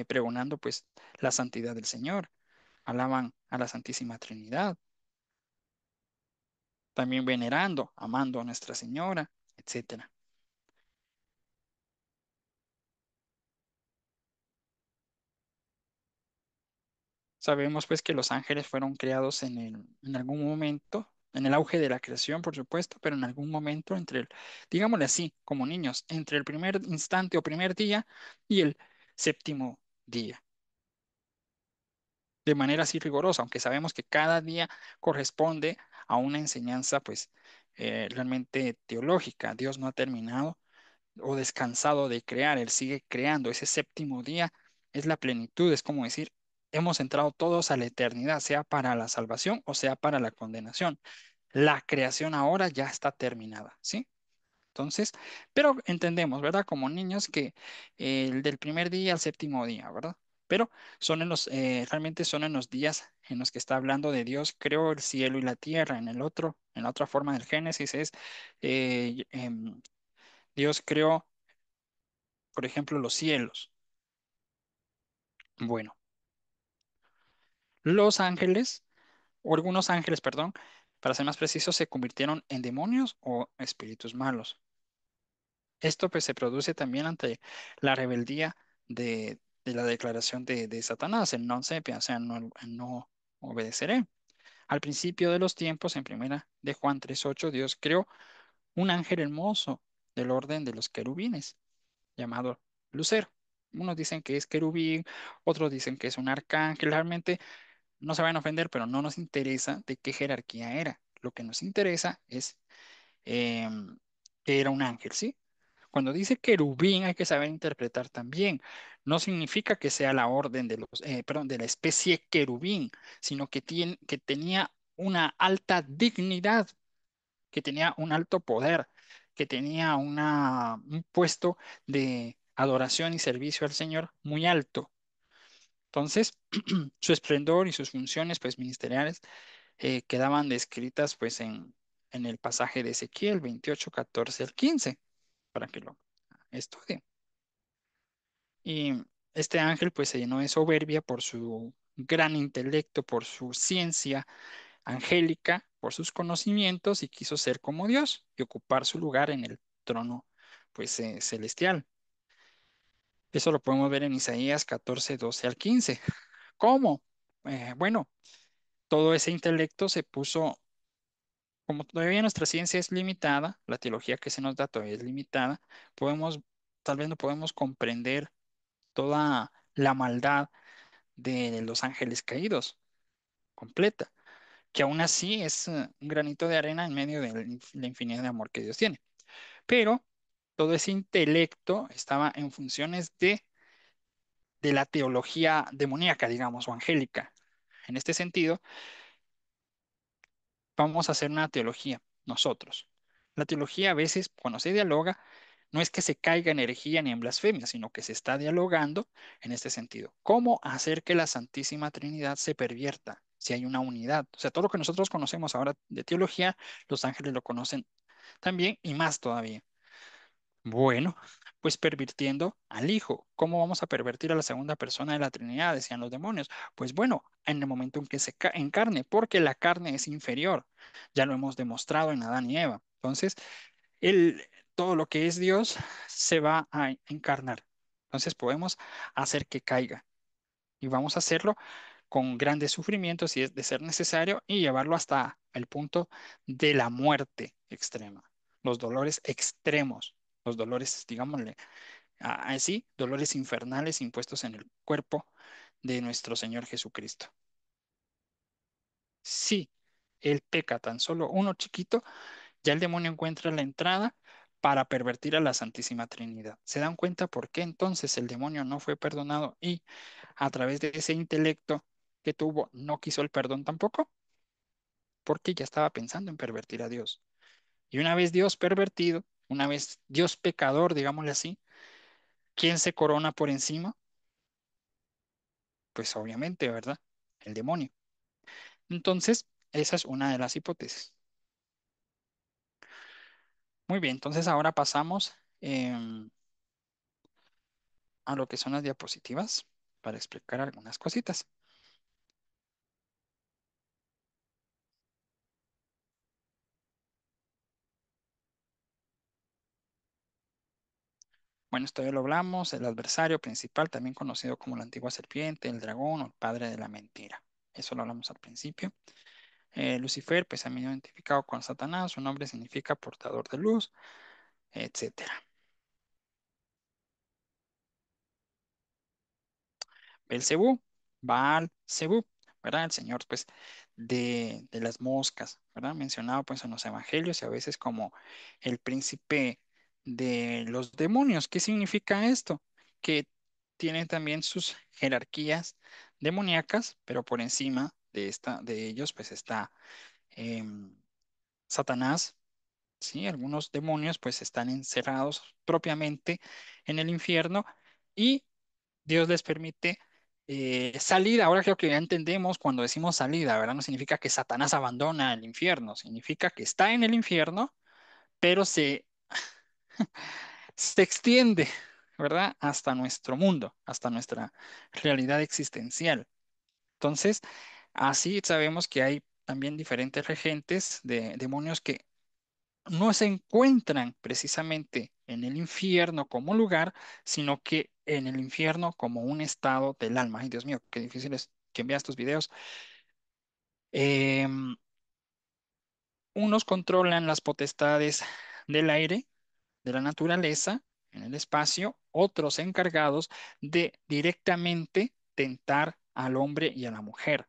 pregonando pues la santidad del Señor. Alaban a la Santísima Trinidad. También venerando, amando a Nuestra Señora, etcétera. Sabemos pues que los ángeles fueron creados en algún momento, en el auge de la creación, por supuesto, pero en algún momento digámosle así, como niños, entre el primer instante o primer día y el séptimo día, de manera así rigurosa, aunque sabemos que cada día corresponde a una enseñanza pues realmente teológica. Dios no ha terminado o descansado de crear, Él sigue creando. Ese séptimo día es la plenitud, es como decir, hemos entrado todos a la eternidad, sea para la salvación o sea para la condenación. La creación ahora ya está terminada, ¿sí? Entonces, pero entendemos, ¿verdad? Como niños que el del primer día al séptimo día, ¿verdad? Pero realmente son en los días en los que está hablando de Dios, creó el cielo y la tierra. En la otra forma del Génesis es, Dios creó, por ejemplo, los cielos. Bueno, los ángeles, o algunos ángeles, perdón, para ser más precisos, se convirtieron en demonios o espíritus malos. Esto pues se produce también ante la rebeldía de la declaración de Satanás, el non sapien, o sea, no obedeceré. Al principio de los tiempos, en primera de Juan 3:8, Dios creó un ángel hermoso del orden de los querubines, llamado Lucero. Unos dicen que es querubín, otros dicen que es un arcángel. Realmente no se van a ofender, pero no nos interesa de qué jerarquía era. Lo que nos interesa es que era un ángel, ¿sí? Cuando dice querubín hay que saber interpretar también. No significa que sea la orden perdón, de la especie querubín, sino que tenía una alta dignidad, que tenía un alto poder, que tenía un puesto de adoración y servicio al Señor muy alto. Entonces, su esplendor y sus funciones pues ministeriales quedaban descritas pues en el pasaje de Ezequiel 28, 14 al 15, para que lo estudien. Y este ángel pues se llenó de soberbia por su gran intelecto, por su ciencia angélica, por sus conocimientos y quiso ser como Dios y ocupar su lugar en el trono pues celestial. Eso lo podemos ver en Isaías 14, 12 al 15. ¿Cómo? Bueno, todo ese intelecto se puso, como todavía nuestra ciencia es limitada, la teología que se nos da todavía es limitada, tal vez no podemos comprender toda la maldad de los ángeles caídos completa, que aún así es un granito de arena en medio de la infinidad de amor que Dios tiene. Pero todo ese intelecto estaba en funciones de la teología demoníaca, digamos, o angélica. En este sentido, vamos a hacer una teología nosotros. La teología a veces, cuando se dialoga, no es que se caiga en herejía ni en blasfemia, sino que se está dialogando en este sentido. ¿Cómo hacer que la Santísima Trinidad se pervierta si hay una unidad? O sea, todo lo que nosotros conocemos ahora de teología, los ángeles lo conocen también y más todavía. Bueno, pues pervirtiendo al Hijo. ¿Cómo vamos a pervertir a la segunda persona de la Trinidad? Decían los demonios. Pues bueno, en el momento en que se encarne, porque la carne es inferior. Ya lo hemos demostrado en Adán y Eva. Entonces, el, todo lo que es Dios se va a encarnar. Entonces podemos hacer que caiga y vamos a hacerlo con grandes sufrimientos si es de ser necesario y llevarlo hasta el punto de la muerte extrema, los dolores extremos, los dolores, digámosle así, dolores infernales impuestos en el cuerpo de nuestro Señor Jesucristo. Si Él peca tan solo uno chiquito, ya el demonio encuentra la entrada para pervertir a la Santísima Trinidad. ¿Se dan cuenta por qué entonces el demonio no fue perdonado y a través de ese intelecto que tuvo no quiso el perdón tampoco? Porque ya estaba pensando en pervertir a Dios. Y una vez Dios pervertido, una vez Dios pecador, digámosle así, ¿quién se corona por encima? Pues obviamente, ¿verdad? El demonio. Entonces, esa es una de las hipótesis. Muy bien, entonces ahora pasamos a lo que son las diapositivas para explicar algunas cositas. Bueno, esto ya lo hablamos, el adversario principal, también conocido como la antigua serpiente, el dragón o el padre de la mentira. Eso lo hablamos al principio. Lucifer, pues también identificado con Satanás, su nombre significa portador de luz, etcétera. Belcebú, Baal, Zebú, ¿verdad? El señor, pues, de las moscas, ¿verdad? Mencionado, pues, en los evangelios y a veces como el príncipe de los demonios. ¿Qué significa esto? Que tienen también sus jerarquías demoníacas, pero por encima de ellos, pues está em, Satanás. Sí, algunos demonios pues están encerrados propiamente en el infierno y Dios les permite salida. Ahora creo que ya entendemos cuando decimos salida, ¿verdad? No significa que Satanás abandona el infierno, significa que está en el infierno, pero se extiende, ¿verdad? Hasta nuestro mundo, hasta nuestra realidad existencial. Entonces, así sabemos que hay también diferentes regentes de demonios que no se encuentran precisamente en el infierno como lugar, sino que en el infierno como un estado del alma. Ay, Dios mío, qué difícil es que veas estos videos. Em, Unos controlan las potestades del aire, de la naturaleza, en el espacio, otros encargados de directamente tentar al hombre y a la mujer.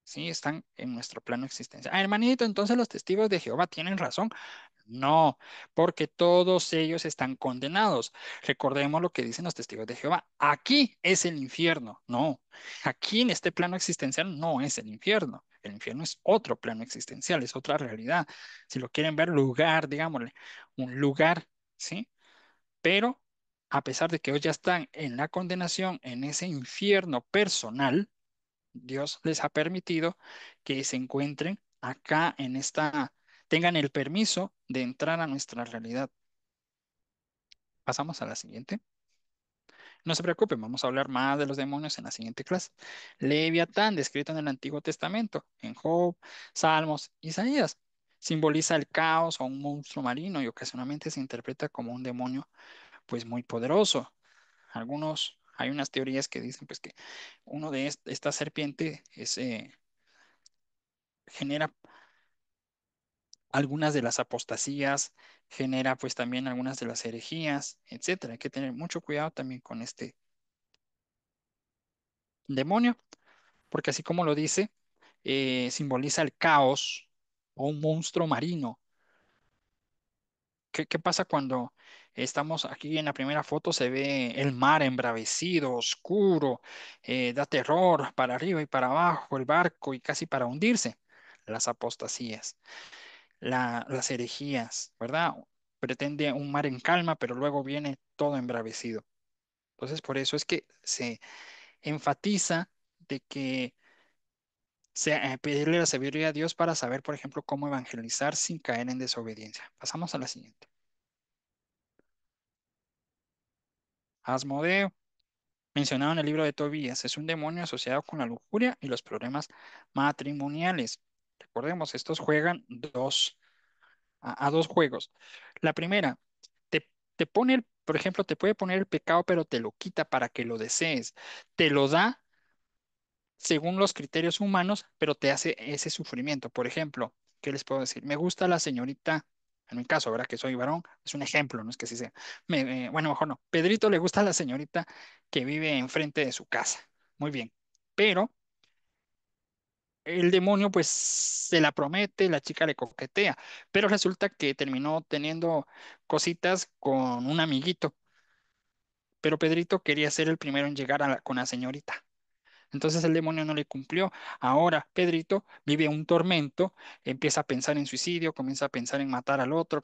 Sí, están en nuestro plano existencial. Ah, hermanito, entonces los testigos de Jehová tienen razón. No, porque todos ellos están condenados. Recordemos lo que dicen los testigos de Jehová. Aquí es el infierno. No, aquí en este plano existencial no es el infierno. El infierno es otro plano existencial, es otra realidad. Si lo quieren ver, lugar, digámosle, un lugar, ¿sí? Pero a pesar de que ellos ya están en la condenación, en ese infierno personal, Dios les ha permitido que se encuentren acá en tengan el permiso de entrar a nuestra realidad. Pasamos a la siguiente. No se preocupen, vamos a hablar más de los demonios en la siguiente clase. Leviatán, descrito en el Antiguo Testamento, en Job, Salmos, Isaías, simboliza el caos o un monstruo marino y ocasionalmente se interpreta como un demonio, pues muy poderoso. Hay unas teorías que dicen, pues que uno de esta serpiente genera algunas de las apostasías, genera pues también algunas de las herejías, etcétera. Hay que tener mucho cuidado también con este demonio, porque así como lo dice, simboliza el caos o un monstruo marino. ¿Qué pasa cuando estamos aquí en la primera foto? Se ve el mar embravecido, oscuro, da terror para arriba y para abajo, el barco y casi para hundirse. Las apostasías. Las herejías, ¿verdad? Pretende un mar en calma, pero luego viene todo embravecido. Entonces, por eso es que se enfatiza de que pedirle la sabiduría a Dios para saber, por ejemplo, cómo evangelizar sin caer en desobediencia. Pasamos a la siguiente. Asmodeo, mencionado en el libro de Tobías, es un demonio asociado con la lujuria y los problemas matrimoniales. Recordemos, estos juegan a dos juegos. La primera, te pone, por ejemplo, te puede poner el pecado, pero te lo quita para que lo desees. Te lo da según los criterios humanos, pero te hace ese sufrimiento. Por ejemplo, ¿qué les puedo decir? Me gusta la señorita, en mi caso, ¿verdad? Que soy varón, es un ejemplo, no es que así sea. Bueno, mejor no. Pedrito le gusta la señorita que vive enfrente de su casa. Muy bien. Pero el demonio pues se la promete, la chica le coquetea, pero resulta que terminó teniendo cositas con un amiguito, pero Pedrito quería ser el primero en llegar con la señorita. Entonces el demonio no le cumplió. Ahora Pedrito vive un tormento, empieza a pensar en suicidio, comienza a pensar en matar al otro,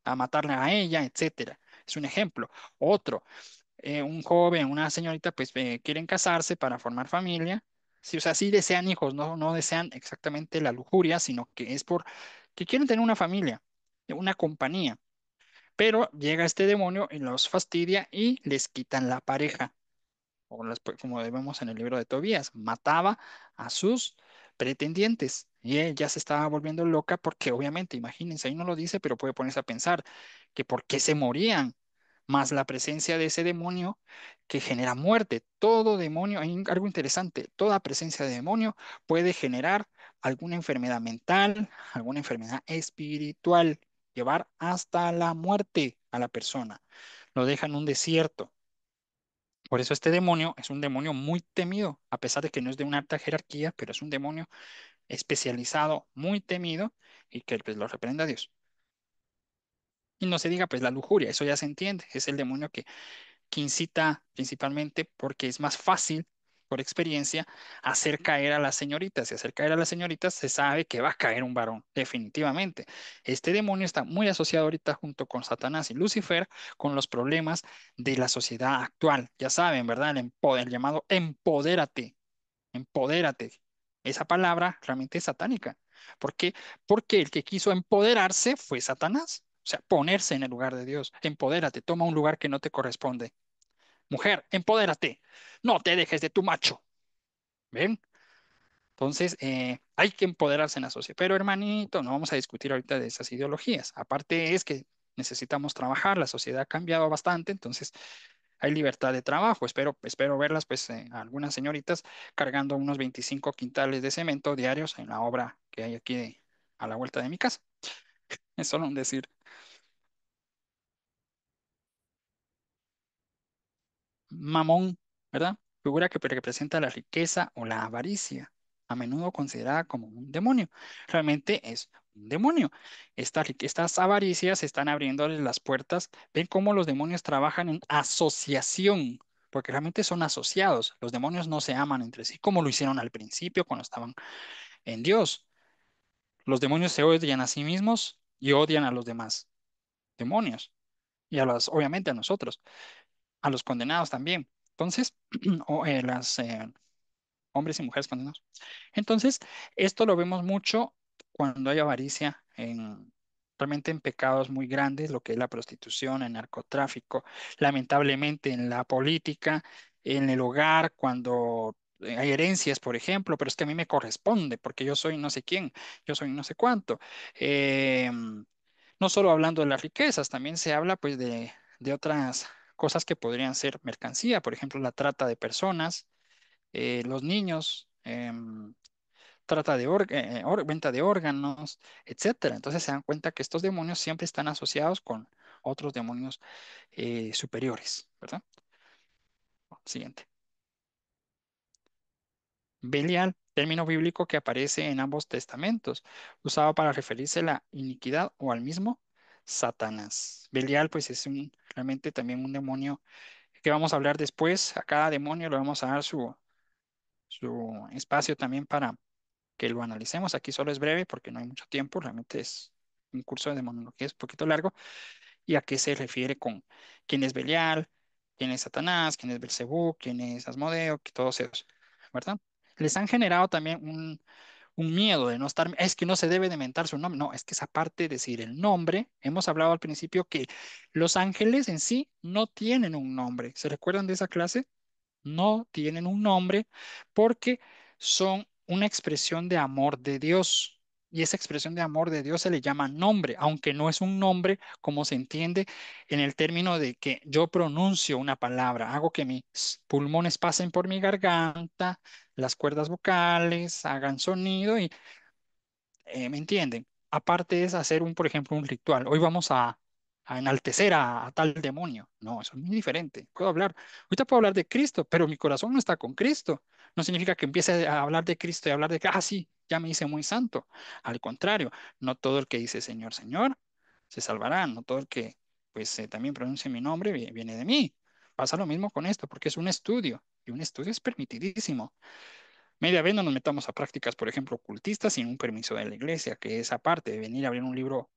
a matarla a ella, etcétera. Es un ejemplo. Otro, un joven, una señorita, pues quieren casarse para formar familia. Sí, o sea, sí desean hijos, no desean exactamente la lujuria, sino que es por que quieren tener una familia, una compañía. Pero llega este demonio y los fastidia y les quitan la pareja como vemos en el libro de Tobías, mataba a sus pretendientes y ella se estaba volviendo loca porque obviamente, imagínense, ahí no lo dice, pero puede ponerse a pensar que por qué se morían, más la presencia de ese demonio que genera muerte. Todo demonio, hay algo interesante, toda presencia de demonio puede generar alguna enfermedad mental, alguna enfermedad espiritual, llevar hasta la muerte a la persona. Lo deja en un desierto. Por eso este demonio es un demonio muy temido, a pesar de que no es de una alta jerarquía, pero es un demonio especializado, muy temido y que pues, lo reprenda Dios. Y no se diga pues la lujuria, eso ya se entiende, es el demonio que incita principalmente porque es más fácil, por experiencia, hacer caer a las señoritas. Y hacer caer a las señoritas se sabe que va a caer un varón, definitivamente. Este demonio está muy asociado ahorita junto con Satanás y Lucifer con los problemas de la sociedad actual. Ya saben, ¿verdad? El llamado empodérate, empodérate. Esa palabra realmente es satánica. ¿Por qué? Porque el que quiso empoderarse fue Satanás. O sea, ponerse en el lugar de Dios. Empodérate, toma un lugar que no te corresponde. Mujer, empodérate. No te dejes de tu macho. ¿Ven? Entonces, hay que empoderarse en la sociedad. Pero, hermanito, no vamos a discutir ahorita de esas ideologías. Aparte es que necesitamos trabajar, la sociedad ha cambiado bastante, entonces hay libertad de trabajo. Espero verlas, pues, algunas señoritas cargando unos 25 quintales de cemento diarios en la obra que hay aquí a la vuelta de mi casa. Es solo un decir. Mamón, ¿verdad? Figura que representa la riqueza o la avaricia, a menudo considerada como un demonio. Realmente es un demonio. Estas avaricias están abriéndoles las puertas. Ven cómo los demonios trabajan en asociación, porque realmente son asociados. Los demonios no se aman entre sí, como lo hicieron al principio cuando estaban en Dios. Los demonios se odian a sí mismos y odian a los demás demonios, y obviamente a nosotros, a los condenados también. Entonces, las hombres y mujeres condenados. Entonces, esto lo vemos mucho cuando hay avaricia realmente en pecados muy grandes, lo que es la prostitución, el narcotráfico, lamentablemente en la política, en el hogar, cuando hay herencias, por ejemplo, pero es que a mí me corresponde porque yo soy no sé quién, yo soy no sé cuánto. No solo hablando de las riquezas, también se habla pues de otras cosas que podrían ser mercancía, por ejemplo, la trata de personas, los niños, trata de venta de órganos, etcétera. Entonces se dan cuenta que estos demonios siempre están asociados con otros demonios superiores, ¿verdad? Siguiente. Belial, término bíblico que aparece en ambos testamentos, usado para referirse a la iniquidad o al mismo Satanás. Belial, pues es realmente también un demonio que vamos a hablar después. A cada demonio le vamos a dar su espacio también para que lo analicemos. Aquí solo es breve porque no hay mucho tiempo, realmente es un curso de demonología, es un poquito largo. ¿Y a qué se refiere con quién es Belial, quién es Satanás, quién es Belcebú, quién es Asmodeo, que todos ellos, ¿verdad? Les han generado también un miedo de no estar, es que no se debe de mentar su nombre, no, es que esa parte de decir el nombre, hemos hablado al principio que los ángeles en sí no tienen un nombre. ¿Se recuerdan de esa clase? No tienen un nombre porque son una expresión de amor de Dios. Y esa expresión de amor de Dios se le llama nombre, aunque no es un nombre como se entiende en el término de que yo pronuncio una palabra, hago que mis pulmones pasen por mi garganta, las cuerdas vocales hagan sonido y ¿me entienden? Aparte es hacer por ejemplo, un ritual. Hoy vamos a enaltecer a tal demonio. No, eso es muy diferente. Puedo hablar, ahorita puedo hablar de Cristo, pero mi corazón no está con Cristo. No significa que empiece a hablar de Cristo y hablar de que, sí, ya me hice muy santo. Al contrario, no todo el que dice Señor, Señor, se salvará. No todo el que, pues, también pronuncia mi nombre viene de mí. Pasa lo mismo con esto, porque es un estudio, y un estudio es permitidísimo. Media vez no nos metamos a prácticas, por ejemplo, ocultistas sin un permiso de la iglesia, que es aparte de venir a abrir un libro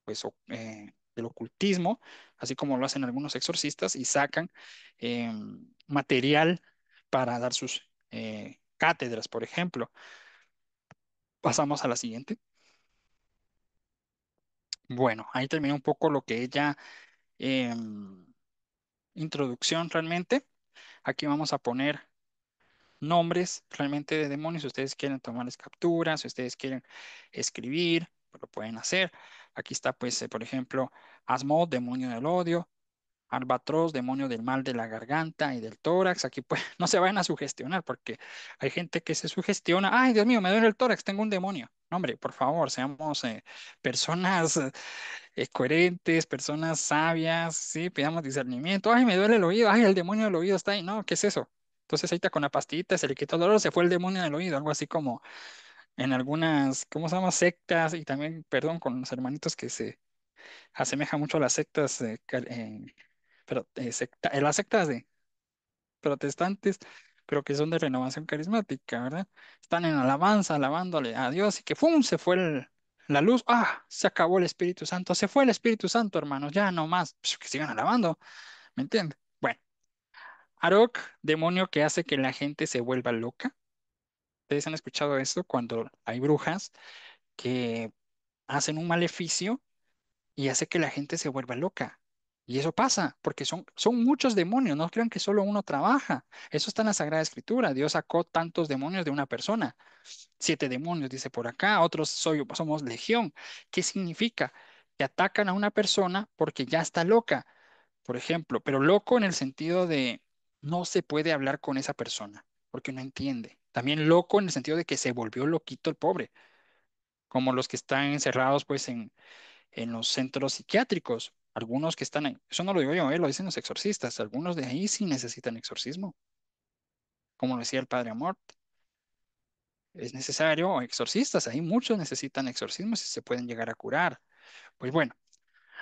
pues, del ocultismo, así como lo hacen algunos exorcistas y sacan material para dar sus cátedras, por ejemplo. Pasamos a la siguiente. Bueno, ahí termina un poco lo que ella introducción realmente. Aquí vamos a poner nombres realmente de demonios. Si ustedes quieren tomarles capturas, si ustedes quieren escribir, pues lo pueden hacer. Aquí está, pues, por ejemplo, Asmod, demonio del odio. Albatros, demonio del mal de la garganta y del tórax. Aquí pues no se vayan a sugestionar porque hay gente que se sugestiona. Ay, Dios mío, me duele el tórax, tengo un demonio. No, hombre, por favor, seamos personas coherentes, personas sabias, sí, pidamos discernimiento. Ay, me duele el oído, ay, el demonio del oído está ahí. No, ¿qué es eso? Entonces ahí está con la pastillita, se le quitó el dolor, se fue el demonio del oído, algo así como en algunas, ¿cómo se llama? Sectas y también, perdón, con los hermanitos que se asemeja mucho a las sectas, las sectas de protestantes, pero que son de renovación carismática, ¿verdad? Están en alabanza, alabándole a Dios y que ¡fum! Se fue la luz. ¡Ah! Se acabó el Espíritu Santo. Se fue el Espíritu Santo, hermanos. Ya no más. Pues, que sigan alabando. ¿Me entiendes? Bueno, Arok, demonio que hace que la gente se vuelva loca. ¿Ustedes han escuchado esto cuando hay brujas que hacen un maleficio y hace que la gente se vuelva loca? Y eso pasa, porque son muchos demonios, no crean que solo uno trabaja. Eso está en la Sagrada Escritura. Dios sacó tantos demonios de una persona. 7 demonios, dice por acá, otros somos legión. ¿Qué significa? Que atacan a una persona porque ya está loca, por ejemplo, pero loco en el sentido de no se puede hablar con esa persona porque no entiende. También loco en el sentido de que se volvió loquito el pobre, como los que están encerrados pues en los centros psiquiátricos. Algunos que están ahí, eso no lo digo yo, lo dicen los exorcistas, algunos de ahí sí necesitan exorcismo, como lo decía el padre Amor. Es necesario exorcistas, ahí muchos necesitan exorcismos y se pueden llegar a curar. Pues bueno,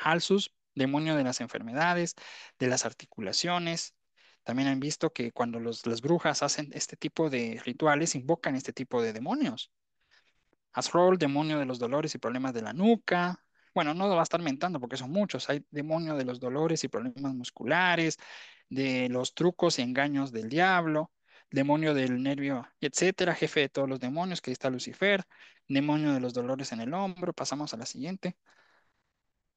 Halsus, demonio de las enfermedades, de las articulaciones. También han visto que cuando las brujas hacen este tipo de rituales, invocan este tipo de demonios. Asrol, demonio de los dolores y problemas de la nuca. Bueno, no lo va a estar mentando porque son muchos. Hay demonio de los dolores y problemas musculares, de los trucos y engaños del diablo, demonio del nervio, etcétera, jefe de todos los demonios, que ahí está Lucifer, demonio de los dolores en el hombro. Pasamos a la siguiente.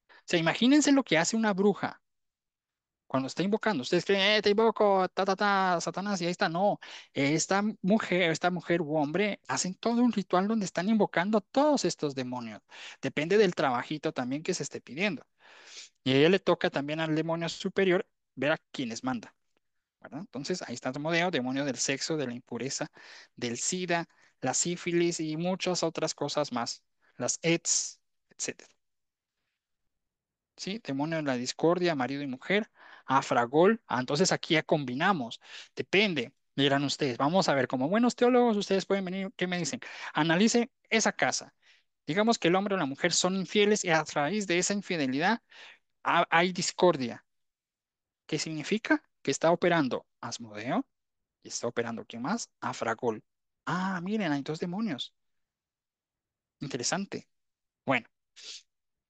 O sea, imagínense lo que hace una bruja cuando está invocando. Ustedes creen, te invoco, Satanás, y ahí está. No, esta mujer u hombre hacen todo un ritual donde están invocando a todos estos demonios. Depende del trabajito también que se esté pidiendo. Y a ella le toca también al demonio superior ver a quienes manda, ¿verdad? Entonces, ahí está Asmodeo, demonio del sexo, de la impureza, del SIDA, la sífilis y muchas otras cosas más. Las AIDS, etcétera. ¿Sí? Demonio de la discordia, marido y mujer, Afragol. Entonces aquí ya combinamos. Depende, dirán ustedes. Vamos a ver, como buenos teólogos, ustedes pueden venir, ¿qué me dicen? Analice esa casa. Digamos que el hombre o la mujer son infieles y a raíz de esa infidelidad hay discordia. ¿Qué significa? Que está operando Asmodeo y está operando, ¿quién más? Afragol. Miren, hay 2 demonios. Interesante. Bueno.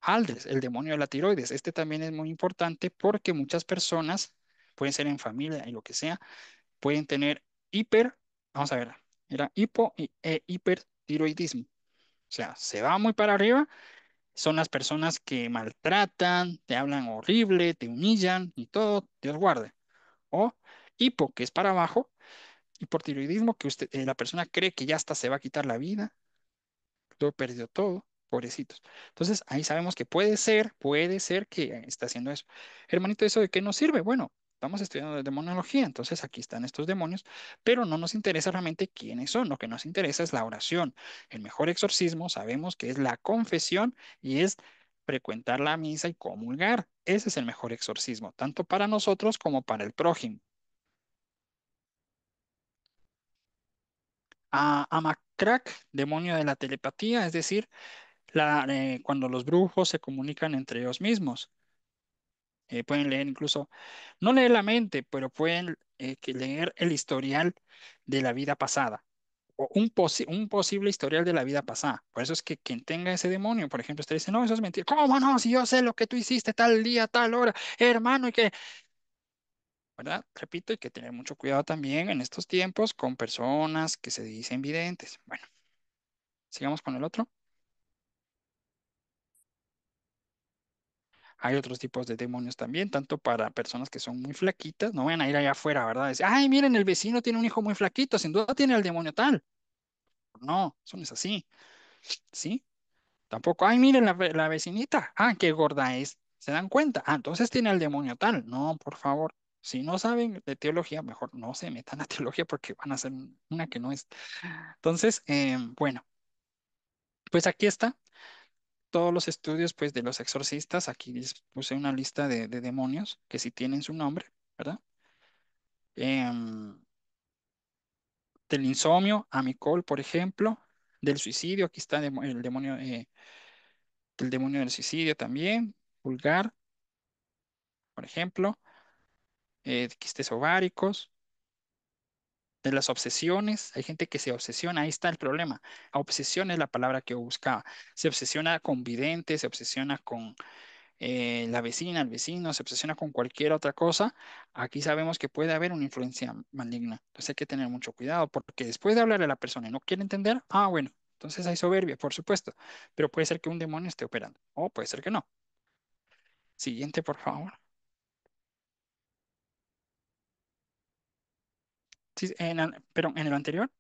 Aldres, el demonio de la tiroides. Este también es muy importante porque muchas personas, pueden ser en familia y lo que sea, pueden tener vamos a ver, era hipertiroidismo. O sea, se va muy para arriba, son las personas que maltratan, te hablan horrible, te humillan y todo, Dios guarde. O hipo, que es para abajo, hipotiroidismo, que la persona cree que ya hasta se va a quitar la vida, lo perdió todo, pobrecitos. Entonces, ahí sabemos que puede ser que está haciendo eso. Hermanito, ¿eso de qué nos sirve? Bueno, estamos estudiando de demonología, entonces aquí están estos demonios, pero no nos interesa realmente quiénes son, lo que nos interesa es la oración. El mejor exorcismo sabemos que es la confesión y es frecuentar la misa y comulgar. Ese es el mejor exorcismo, tanto para nosotros como para el prójimo. Amacrac, demonio de la telepatía, es decir, cuando los brujos se comunican entre ellos mismos. Pueden leer incluso, no leer la mente, pero pueden leer el historial de la vida pasada o un posible historial de la vida pasada. Por eso es que quien tenga ese demonio, por ejemplo, usted dice, no, eso es mentira. ¿Cómo no? Si yo sé lo que tú hiciste tal día, tal hora, hermano, y que, ¿verdad? Repito, hay que tener mucho cuidado también en estos tiempos con personas que se dicen videntes. Bueno, sigamos con el otro. Hay otros tipos de demonios también, tanto para personas que son muy flaquitas, no vayan a ir allá afuera, ¿verdad? Decir, ay, miren, el vecino tiene un hijo muy flaquito, sin duda tiene el demonio tal. No, eso no es así, ¿sí? Tampoco, ay, miren la vecinita, qué gorda es. ¿Se dan cuenta? Entonces tiene el demonio tal. No, por favor, si no saben de teología, mejor no se metan a teología porque van a hacer una que no es. Entonces, bueno, pues aquí está. Todos los estudios pues de los exorcistas, aquí les puse una lista de demonios que sí tienen su nombre, ¿verdad? Em, del insomnio, Amicol, por ejemplo, del suicidio, aquí está el demonio del suicidio también, pulgar, por ejemplo, de quistes ováricos, de las obsesiones. Hay gente que se obsesiona, ahí está el problema. Obsesión es la palabra que yo buscaba. Se obsesiona con videntes, se obsesiona con la vecina, el vecino, se obsesiona con cualquier otra cosa. Aquí sabemos que puede haber una influencia maligna. Entonces hay que tener mucho cuidado porque después de hablarle a la persona y no quiere entender, bueno, entonces hay soberbia, por supuesto, pero puede ser que un demonio esté operando o puede ser que no. Siguiente, por favor. Sí, pero en el anterior,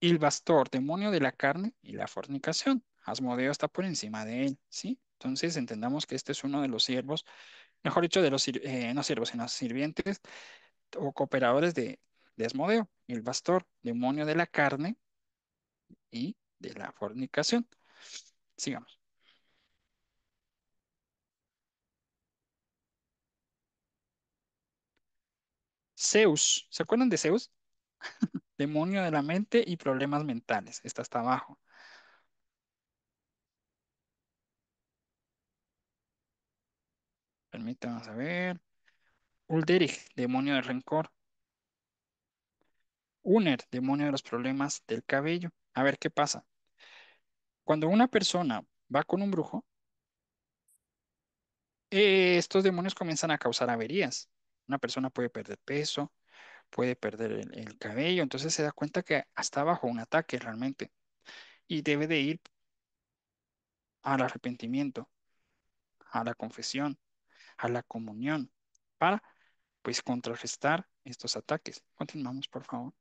el pastor, demonio de la carne y la fornicación. Asmodeo está por encima de él, ¿sí? Entonces entendamos que este es uno de los siervos, mejor dicho, de los, no siervos, sino sirvientes o cooperadores de Asmodeo. El pastor, demonio de la carne y de la fornicación. Sigamos. Zeus, ¿se acuerdan de Zeus? Demonio de la mente y problemas mentales. Esta está abajo. Permítanme a ver. Ulderich, demonio del rencor. Uner, demonio de los problemas del cabello. A ver qué pasa. Cuando una persona va con un brujo, estos demonios comienzan a causar averías. Una persona puede perder peso, puede perder el cabello, entonces se da cuenta que está bajo un ataque realmente y debe de ir al arrepentimiento, a la confesión, a la comunión, para pues contrarrestar estos ataques. Continuamos, por favor.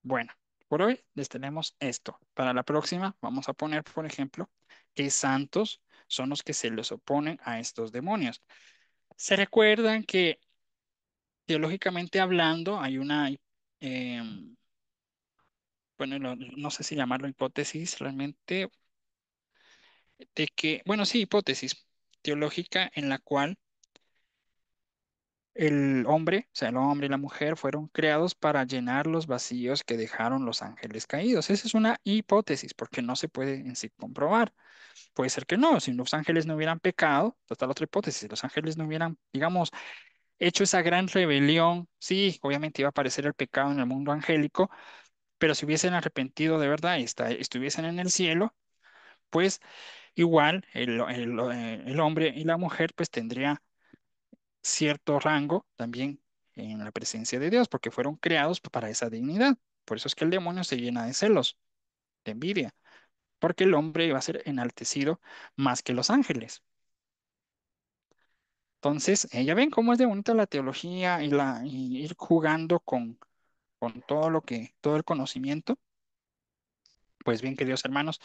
Bueno, por hoy les tenemos esto. Para la próxima vamos a poner, por ejemplo, qué santos son los que se les oponen a estos demonios. Se recuerdan que teológicamente hablando hay una, bueno, no sé si llamarlo hipótesis realmente, de que, bueno, sí, hipótesis teológica en la cual el hombre, o sea, el hombre y la mujer fueron creados para llenar los vacíos que dejaron los ángeles caídos. Esa es una hipótesis porque no se puede en sí comprobar. Puede ser que no, si los ángeles no hubieran pecado, está la otra hipótesis, si los ángeles no hubieran, digamos, hecho esa gran rebelión, sí, obviamente iba a aparecer el pecado en el mundo angélico, pero si hubiesen arrepentido de verdad y estuviesen en el cielo, pues igual el hombre y la mujer pues tendría cierto rango también en la presencia de Dios, porque fueron creados para esa dignidad. Por eso es que el demonio se llena de celos, de envidia, porque el hombre iba a ser enaltecido más que los ángeles. Entonces, ya ven cómo es de bonita la teología y ir jugando con todo todo el conocimiento. Pues bien, queridos hermanos,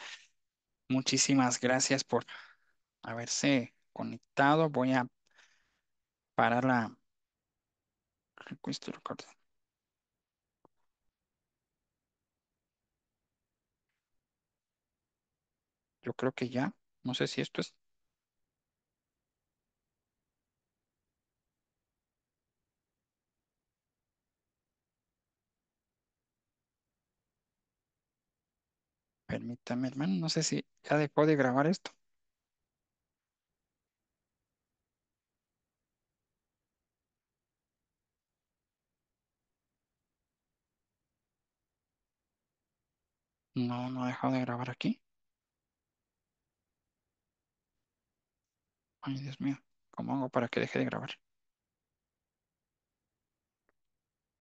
muchísimas gracias por haberse conectado. Voy a parar la request to record. Yo creo que ya. No sé si esto es. Permítame, hermano. No sé si ya dejó de grabar esto. No, no ha dejado de grabar aquí. Ay, Dios mío. ¿Cómo hago para que deje de grabar?